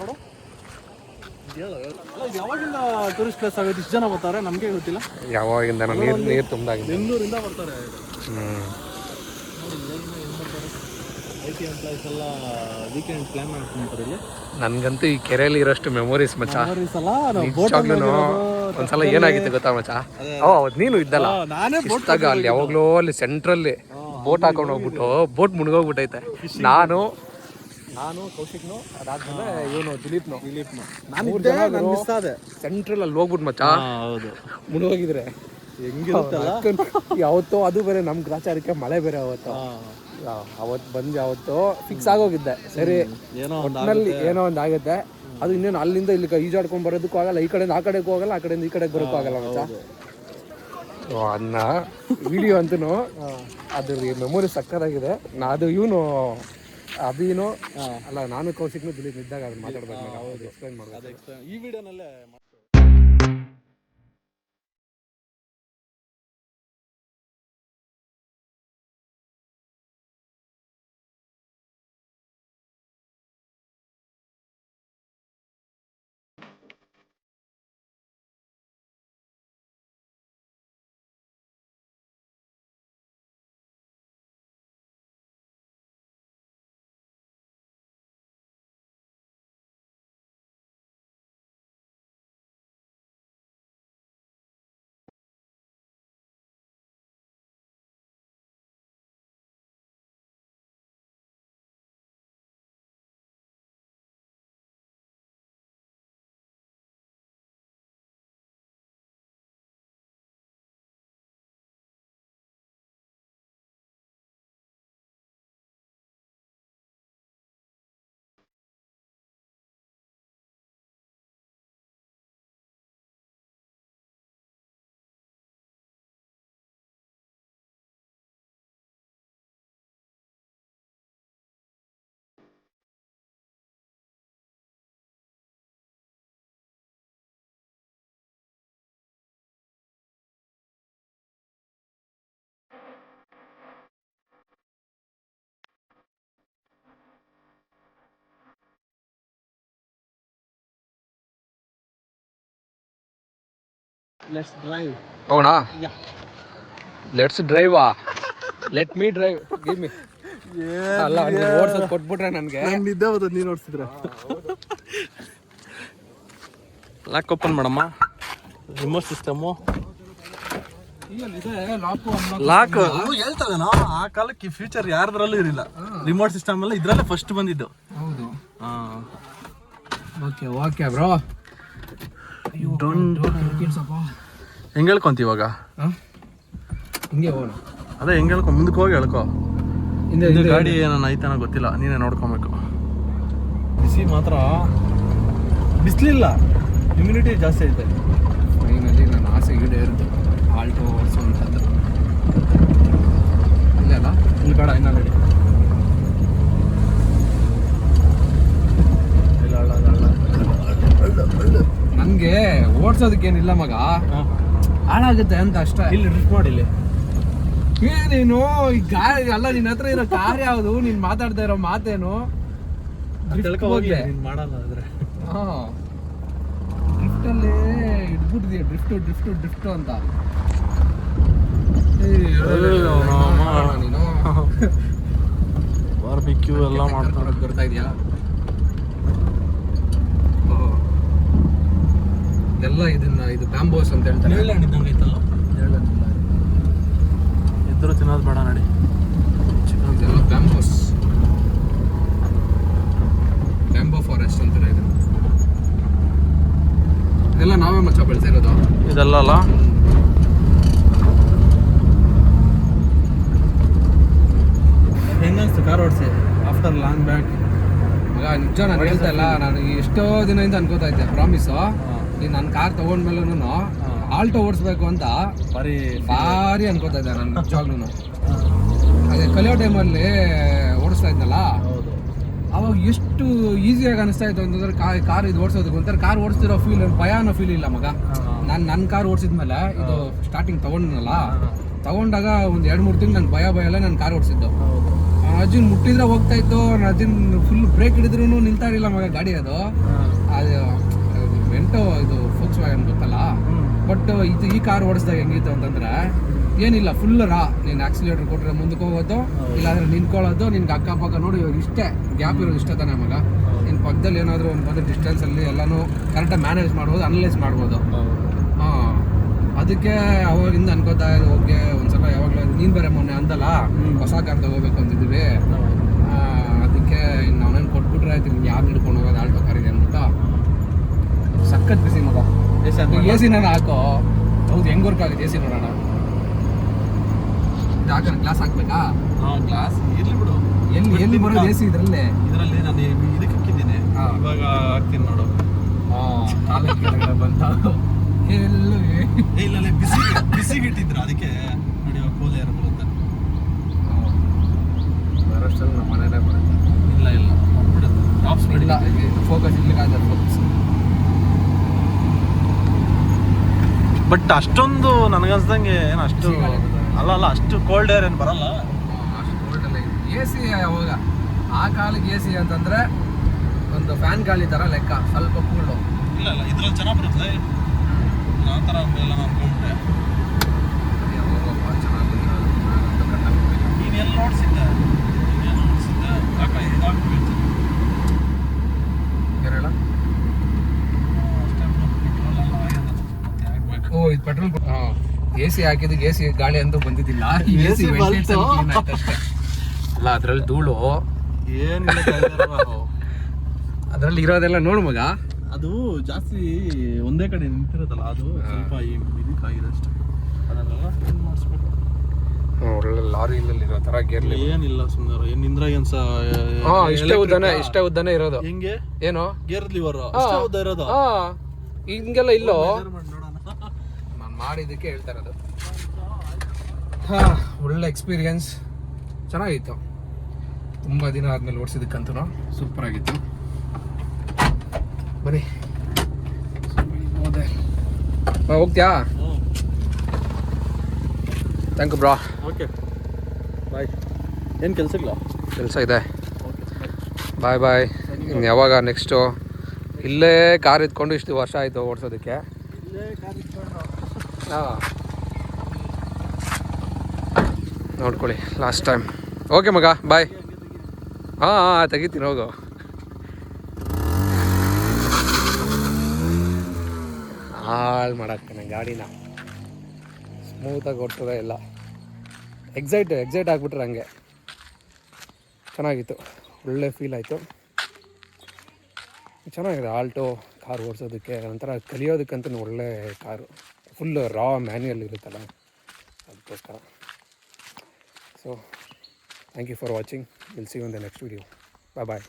ಯಾವಾಗಿಂದ ಟೂರಿಸ್ಟ್ ಪ್ಲೇಸ್ ಆಗುತ್ತೆ? ಇಷ್ಟು ಜನ ಬರ್ತಾರೆ, ನಮಗೆ ಗೊತ್ತಿಲ್ಲ. ಯಾವಾಗಿಂದ ನೀರು ತುಂಬಿದಾಗಿದೆ. ಬೆಂಗಳೂರಿಂದ ಬರ್ತಾರೆ. ಹ್ಞೂ, ಎಂಪ್ಲಾಯ್ಸ್ ಎಲ್ಲ ವೀಕೆಂಡ್ ಪ್ಲಾನ್ ಮಾಡ್ಕೊಂತಾರೆ ಇಲ್ಲಿ. ನನಗಂತೂ ಈ ಕೆರೆಯಲ್ಲಿ ಇರೋಷ್ಟು ಮೆಮೊರೀಸ್ ಮಚ್ಚ. ನಿಜವಾಗ್ಲೂ ಒಂದ್ಸಲ ಏನಾಗಿತ್ತು ಗೊತ್ತಾ ಮಚ್ಚ? ಅವತ್ತು ನೀನು ಇದ್ದಲ್ಲ ಇಷ್ಟಾಗ ಅಲ್ಲಿ ಯಾವಾಗಲೂ ಅಲ್ಲಿ ಸೆಂಟ್ರಲ್ಲಿ ಬೋಟ್ ಹಾಕೊಂಡು ಹೋಗ್ಬಿಟ್ಟು ಬೋಟ್ ಮುಳುಗೋಗ್ಬಿಟ್ಟೈತೆ. ನಾನು ಕೌಶಿಕ್ನು, ಅದಾದ್ಮೇಲೆ ಇವನು ದಿಲೀಪ್ನು ಸೆಂಟ್ರಲ್ ಅಲ್ಲಿ ಹೋಗ್ಬಿಟ್ಟು ಮಚ್ಚ. ಹೌದು, ಮುಳುಗೋಗಿದ್ರೆ ಹೆಂಗಿರುತ್ತಲ್ಲ ಯಾವತ್ತೋ. ಅದು ಬೇರೆ ನಮ್ಮ ಗ್ರಾಚಾರಕ್ಕೆ ಮಳೆ ಬೇರೆ ಅವತ್ತು ಬಂದು ಯಾವತ್ತು ಫಿಕ್ಸ್ ಆಗೋಗಿದ್ದೆ. ಸರಿ ಒಟ್ಟಿನಲ್ಲಿ ಏನೋ ಒಂದು ಆಗುತ್ತೆ. ಅದು ಇನ್ನೇನು ಅಲ್ಲಿಂದ ಇಲ್ಲಿ ಈಜಾಡ್ಕೊಂಡ್ ಬರೋದಕ್ಕೂ ಆಗಲ್ಲ, ಈ ಕಡೆಯಿಂದ ಆ ಕಡೆಗೂ ಆಗಲ್ಲ, ಆ ಕಡೆಯಿಂದ ಈ ಕಡೆಗೆ ಬರೋಕ್ಕೂ ಆಗಲ್ಲ ಮಚ್ಚ. ಅದನ್ನ ವಿಡಿಯೋ ಅಂತೂ ಅದ್ರ ಮೆಮೊರಿ ಸಕ್ಕತ್ತಾಗಿದೆ. ಅದು ಇವನು ಅಭಿನೋ ಅಲ್ಲ, ನಾನು ಕೌಶಿಕ್ನು ದಿಲೀಪ್ ಇದ್ದಾಗ ಅದು ಮಾತಾಡ್ಬೇಕು, ಎಕ್ಸ್ಪ್ಲೈನ್ ಮಾಡೋದು ಈ ವಿಡಿಯೋನಲ್ಲೇ. Let's drive. ಹೋಗೋಣ. Yeah. Let's drive. Let me drive. Give me. ಅಲ್ಲ ನೀನು ಓಡ್ಸೋದು ಕೊಟ್ಬಿಟ್ರೆ ನನಗೆ ನಿದ್ದೆ ಬರ್ತದೆ ನೀನು ಓಡಿಸಿದ್ರೆ. ಲಾಕ್ ಓಪನ್ ಮಾಡಮ್ಮ. ರಿಮೋಟ್ ಸಿಸ್ಟಮು ಲಾಕ್ ಹೇಳ್ತದೇನೋ. ಆ ಕಾಲಕ್ಕೆ ಈ ಫ್ಯೂಚರ್ ಯಾರ್ದ್ರಲ್ಲೂ ಇರಲಿಲ್ಲ. ರಿಮೋಟ್ ಸಿಸ್ಟಮ್ ಎಲ್ಲ ಇದ್ರಲ್ಲೇ ಫಸ್ಟ್ ಬಂದಿದ್ದು. ಹೌದು. Okay okay bro. ಹೆಂಗೆ ಹೇಳ್ಕೊಂತ ಇವಾಗ? ಹಿಂಗೆ ಹೋಗೋಣ. ಅದೇ ಹೆಂಗೆ ಹೇಳ್ಕೊ, ಮುಂದಕ್ಕೆ ಹೋಗಿ ಹೇಳ್ಕೊ. ಹಿಂದೆ ಗಾಡಿ ಏನಾನ ಐತಾನ ಗೊತ್ತಿಲ್ಲ, ನೀನೇ ನೋಡ್ಕೊಬೇಕು. ಬಿಸಿ ಮಾತ್ರ ಬಿಸಿಲಿಲ್ಲ, ಹ್ಯುಮಿಡಿಟಿ ಜಾಸ್ತಿ ಐತೆ. ಫೈನಲಿ ನನ್ನ ಆಸೆ ಈಡೇರಿತು, ಆಲ್ಟೋ ಓಡಿಸುವಂಥದ್ದು. ಇಲ್ಲೇ ಅಲ್ಲ, ಇಲ್ಲಿ ಬೇಡ, ಇನ್ನ ರೆಡಿ. ನನಗೆ ಓಡಿಸೋದಕ್ಕೇನಿಲ್ಲ ಮಗ, ಹಾಳಾಗುತ್ತೆ ಅಂತ ಅಷ್ಟೇ. ಇಲ್ಲಿ ಡ್ರಿಫ್ಟ್ ಮಾಡಿ. ಇಲ್ಲಿ ನೀನು ಈ ಗಾಡಿ ಅಲ್ಲ, ನಿನ್ನ ಹತ್ರ ಇರೋ ಕಾರ್ ಯಾವುದು, ನೀನು ಮಾತಾಡ್ತಾ ಇರೋ ಮಾತೇನು? ಮಾಡಲ್ಲ ಆದ್ರೆ ಡ್ರಿಫ್ಟಲ್ಲೇ ಇಟ್ಬಿಟ್ಟಿದೀಯ, ಡ್ರಿಫ್ಟ್ ಅಂತ. ನೀನು ಬಾರ್ಬಿಕ್ಯೂ ಎಲ್ಲ ಮಾಡ್ತಾರೆ, ಬರ್ತಾ ಇದೆಯಾ? ಎಲ್ಲ ಇದು ಬ್ಯಾಂಬೋಸ್ ಅಂತ ಹೇಳ್ತಾರೆ. ಇದ್ರು ತಿನ್ನೋದು ಬೇಡ ನಡಿ. ಇದೆಲ್ಲ ಬ್ಯಾಂಬೋಸ್, ಬ್ಯಾಂಬೋ ಫಾರೆಸ್ಟ್ ಅಂತಾರೆ ಇದನ್ನು. ಇದೆಲ್ಲ ನಾವೇ ಮಚ್ಚ ಬೆಳೆಸಿರೋದು ಇದೆಲ್ಲ ಅಲ್ಲ. ಹೆಂಗನ್ಸ್ತು ಕಾರ್ ಓಡಿಸಿ ಆಫ್ಟರ್ ಲಾಂಗ್ ಬ್ಯಾಕ್? ಮಗ ನಿಜ ನಾನು ಹೇಳ್ತಾ ಇಲ್ಲ, ನಾನು ಎಷ್ಟೋ ದಿನದಿಂದ ಅನ್ಕೋತಾ ಇದ್ದೆ, ಪ್ರಾಮಿಸು. ನೀನು ನನ್ನ ಕಾರ್ ತೊಗೊಂಡ್ಮೇಲೂ ಆಲ್ಟೋ ಓಡಿಸ್ಬೇಕು ಅಂತ ಭಾರಿ ಅನ್ಕೋತಾ ಇದ್ದೆ ನಾನು ನಿಜವಾಗ್ಲೂ. ಅದೇ ಕಲಿಯೋ ಟೈಮಲ್ಲಿ ಓಡಿಸ್ತಾ ಇದ್ನಲ್ಲ, ಅವಾಗ ಎಷ್ಟು ಈಸಿಯಾಗಿ ಅನಿಸ್ತಾ ಇತ್ತು ಅಂತಂದ್ರೆ ಕಾರ್ ಇದು ಓಡಿಸೋದಕ್ಕೆ. ಒಂಥರ ಕಾರ್ ಓಡಿಸ್ತಿರೋ ಫೀಲ್, ಭಯ ಅನ್ನೋ ಫೀಲ್ ಇಲ್ಲ ಮಗ. ನನ್ನ ಕಾರ್ ಓಡಿಸಿದ್ಮೇಲೆ ಇದು ಸ್ಟಾರ್ಟಿಂಗ್ ತಗೊಂಡಾಗ ಒಂದು 2-3 ತಿಂಗಳು ನನ್ನ ಭಯ ಎಲ್ಲ ನಾನು ಕಾರ್ ಓಡಿಸಿದ್ದು. ಅಜ್ಜಿನ ಮುಟ್ಟಿದ್ರೆ ಹೋಗ್ತಾ ಇತ್ತು, ಅಜ್ಜಿನ ಫುಲ್ ಬ್ರೇಕ್ ಹಿಡಿದ್ರೂ ನಿಲ್ತಾ ಇರಲಿಲ್ಲ ಮಗ ಗಾಡಿ. ಅದು ವೆಂಟೋ, ಇದು ಫೋಕ್ಸ್ ವ್ಯಾಗನ್ ಗೊತ್ತಲ್ಲ. ಬಟ್ ಈ ಕಾರ್ ಓಡಿಸಿದಾಗ ಹೆಂಗಿತ್ತು ಅಂತಂದ್ರೆ ಏನಿಲ್ಲ, ಫುಲ್ ನೀನು ಆಕ್ಸಿಲೇಟರ್ ಕೊಟ್ಟರೆ ಮುಂದಕ್ಕೆ ಹೋಗೋದು, ಇಲ್ಲಾಂದ್ರೆ ನಿಂತ್ಕೊಳ್ಳೋದು. ನಿನ್ಗೆ ಅಕ್ಕಪಕ್ಕ ನೋಡಿ ಇವಾಗ ಇಷ್ಟೇ ಗ್ಯಾಪ್ ಇರೋದು, ಇಷ್ಟ ತಾನೆ ಮಗ. ನಿನ್ನ ಪಕ್ಕದಲ್ಲಿ ಏನಾದರೂ ಒಂದು ಬಂದು ಡಿಸ್ಟೆನ್ಸಲ್ಲಿ ಎಲ್ಲನೂ ಕರೆಕ್ಟಾಗಿ ಮ್ಯಾನೇಜ್ ಮಾಡ್ಬೋದು, ಅನಲೈಸ್ ಮಾಡ್ಬೋದು. ಅದಕ್ಕೆ ಅವಾಗಿಂದ ಅನ್ಕೋತಾ ಇದ್ದು, ಓಕೆ ಒಂದ್ಸಲ ಯಾವಾಗಲೂ ನೀನು ಬೇರೆ ಮೊನ್ನೆ ಅಂದಲ್ಲ ಹೊಸ ಕಾರ್ ತಗೋಬೇಕು ಅಂತಿದ್ದೀವಿ, ಅದಕ್ಕೆ ಇನ್ನು ಅವನೇನು ಕೊಟ್ಬಿಟ್ರೆ ಆಯ್ತು, ನಿಮ್ಗೆ ಯಾರು ಹಿಡ್ಕೊಂಡು ಹೋಗೋದು ಆಲ್ಟೋ ಕಾರಿಗೆ ಅಂದ್ಬಿಟ್ಟು. ಸಖತ್ ಬಿಸಿ ಮಗ. ಎ ಸಿ ನಾನು ಹಾಕೋ. ಹೌದು, ಹೆಂಗೆ ವರ್ಕ್ ಆಗುತ್ತೆ ಎ ಸಿ ನೋಡೋಣ. ಇದು ಹಾಕೋಣ, ಗ್ಲಾಸ್ ಹಾಕ್ಬೇಕಾ? ಗ್ಲಾಸ್ ಇರ್ಲಿ ಬಿಡು. ಎಲ್ಲಿ ಬರೋದು ಎ ಸಿ ಇದರಲ್ಲಿ ನಾನು ಇದಕ್ಕೆ ಹಾಕಿದ್ದೀನಿ, ಇವಾಗ ಹಾಕ್ತೀನಿ ನೋಡು. ಕಾಲಕ್ಕೆ ಬಂತ ಎಲ್ಲೂ ಇಲ್ಲ ಬಿಸಿಗೆ ಇಟ್ಟಿದ್ರು, ಅದಕ್ಕೆ ನಡೆಯುವ ಕೂಲ್ ಏರ್ ಬರುತ್ತೆ. ಬರೋಷ್ಟಲ್ಲಿ ನಮ್ಮ ಮನೇಲೇ ಬರುತ್ತೆ. ಇಲ್ಲ ಟಾಪ್ ಸ್ಪೀಡ್ ಇಲ್ಲ, ಫೋಕಸ್ ಇರ್ಲಿಕ್ಕೆ ಫೋಕಸ್. ಬಟ್ ಅಷ್ಟೊಂದು ನನಗನ್ಸ್ದಂಗೆ ಏನು ಅಷ್ಟು ಅಲ್ಲ, ಅಷ್ಟು ಕೋಲ್ಡ್ ಏರ್ ಏನು ಬರಲ್ಲ. ಅಷ್ಟು ಕೋಲ್ಡ್ ಅಲ್ಲ. ಎ ಸಿ ಅವಾಗ ಆ ಕಾಲಕ್ಕೆ ಎ ಸಿ ಅಂತಂದರೆ ಒಂದು ಫ್ಯಾನ್ ಗಾಳಿ ಥರ ಲೆಕ್ಕ, ಸ್ವಲ್ಪ ಕೂಲ್ಡು. ಇಲ್ಲ ಇದ್ರಲ್ಲಿ ಚೆನ್ನಾಗಿ ಬರುತ್ತೆ. ಆ ಥರ ಎಲ್ಲ ನಾನು ಅನ್ಕೊಂಡ್ರೆ ನೀನು ಎಲ್ಲಿ ನೋಡ್ಸಿದ್ದೆ ಏನೇಳ? ಓ, ಇದು ಪೆಟ್ರೋಲ್. ಎ ಸಿ ಹಾಕಿದ್ದಕ್ಕೆ ಎ ಸಿ ಗಾಳಿ ಅಂತೂ ಬಂದಿದ್ದಿಲ್ಲ. ಎ ಸಿ ಅಷ್ಟೇ ಅಲ್ಲ, ಅದ್ರಲ್ಲಿ ಧೂಳು ಏನಿಲ್ಲ. ಅದ್ರಲ್ಲಿ ಇರೋದೆಲ್ಲ ನೋಡು ಮಗ. ಅದು ಜಾಸ್ತಿ ಒಂದೇ ಕಡೆ ನಿಂತಿರೋದಲ್ಲ, ಅದು ಸ್ವಲ್ಪ ಇದಕ್ಕಾಗಿದೆ ಅಷ್ಟೇ. ಅದನ್ನೆಲ್ಲ ಏನು ಮಾಡಿಸ್ಬೇಕು. ಒಳ್ಳೆ ಲಾರಿ ಇರೋ ಥರ ಗೇರ್ಲಿ ಏನಿಲ್ಲ ಸುಂದರ. ಏನು ನಿಂದ್ರ ಇಷ್ಟೇ ಉದ್ದನೇ ಇರೋದು. ಹೆಂಗೆ ಏನು ಗೇರ್ ಲಿವರ್ ಅಷ್ಟೇ ಉದ್ದ ಇರೋದು. ಹಿಂಗೆಲ್ಲ ಇಲ್ಲೋ, ನಾನು ಮಾಡಿದ್ದಕ್ಕೆ ಹೇಳ್ತಾ ಇರೋದು. ಒಳ್ಳೆ ಎಕ್ಸ್ಪೀರಿಯನ್ಸ್, ಚೆನ್ನಾಗಿತ್ತು. ತುಂಬ ದಿನ ಆದಮೇಲೆ ಓಡಿಸಿದ್ದಕ್ಕಂತೂ ಸೂಪರ್ ಆಗಿತ್ತು. ಬನ್ನಿ ಹೋಗ್ತೀಯಾ? Thank you bro. Okay bye. ಏನು ಕೆಲಸ ಇದೆ. ಬಾಯ್. ಇನ್ನು ಯಾವಾಗ ನೆಕ್ಸ್ಟು? ಇಲ್ಲೇ ಕಾರ್ ಇದ್ಕೊಂಡು ಇಷ್ಟು ವರ್ಷ ಆಯಿತು ಓಡಿಸೋದಕ್ಕೆ. ಇಲ್ಲೇ ಕಾರ್ ಇಟ್ಕೊಂಡು ಹಾಂ ನೋಡ್ಕೊಳ್ಳಿ ಲಾಸ್ಟ್ ಟೈಮ್. ಓಕೆ ಮಗ ಬಾಯ್. ಹಾಂ ಹಾಂ ತೆಗಿತೀನಿ ಹೋಗು. ಹಾಳು ಮಾಡಾಕ್ತಾನೆ ಗಾಡಿನ, ಸ್ಮೂತಾಗಿ ಓಡ್ತದೆ ಎಲ್ಲ. ಎಕ್ಸೈಟ್ ಆಗಿಬಿಟ್ರೆ ಹಂಗೆ ಚೆನ್ನಾಗಿತ್ತು, ಒಳ್ಳೆ ಫೀಲ್ ಆಯಿತು. ಚೆನ್ನಾಗಿದೆ ಆಲ್ಟೋ ಕಾರ್ ಓಡಿಸೋದಕ್ಕೆ, ಒಂಥರ ಕಲಿಯೋದಕ್ಕಂತೂ ಒಳ್ಳೆ ಕಾರು. ಫುಲ್ ರಾ ಮ್ಯಾನ್ಯಲ್ ಇರುತ್ತಲ್ಲ ಅದಕ್ಕೋಸ್ಕರ. So thank you for watching. Will see you in the next video. Bye.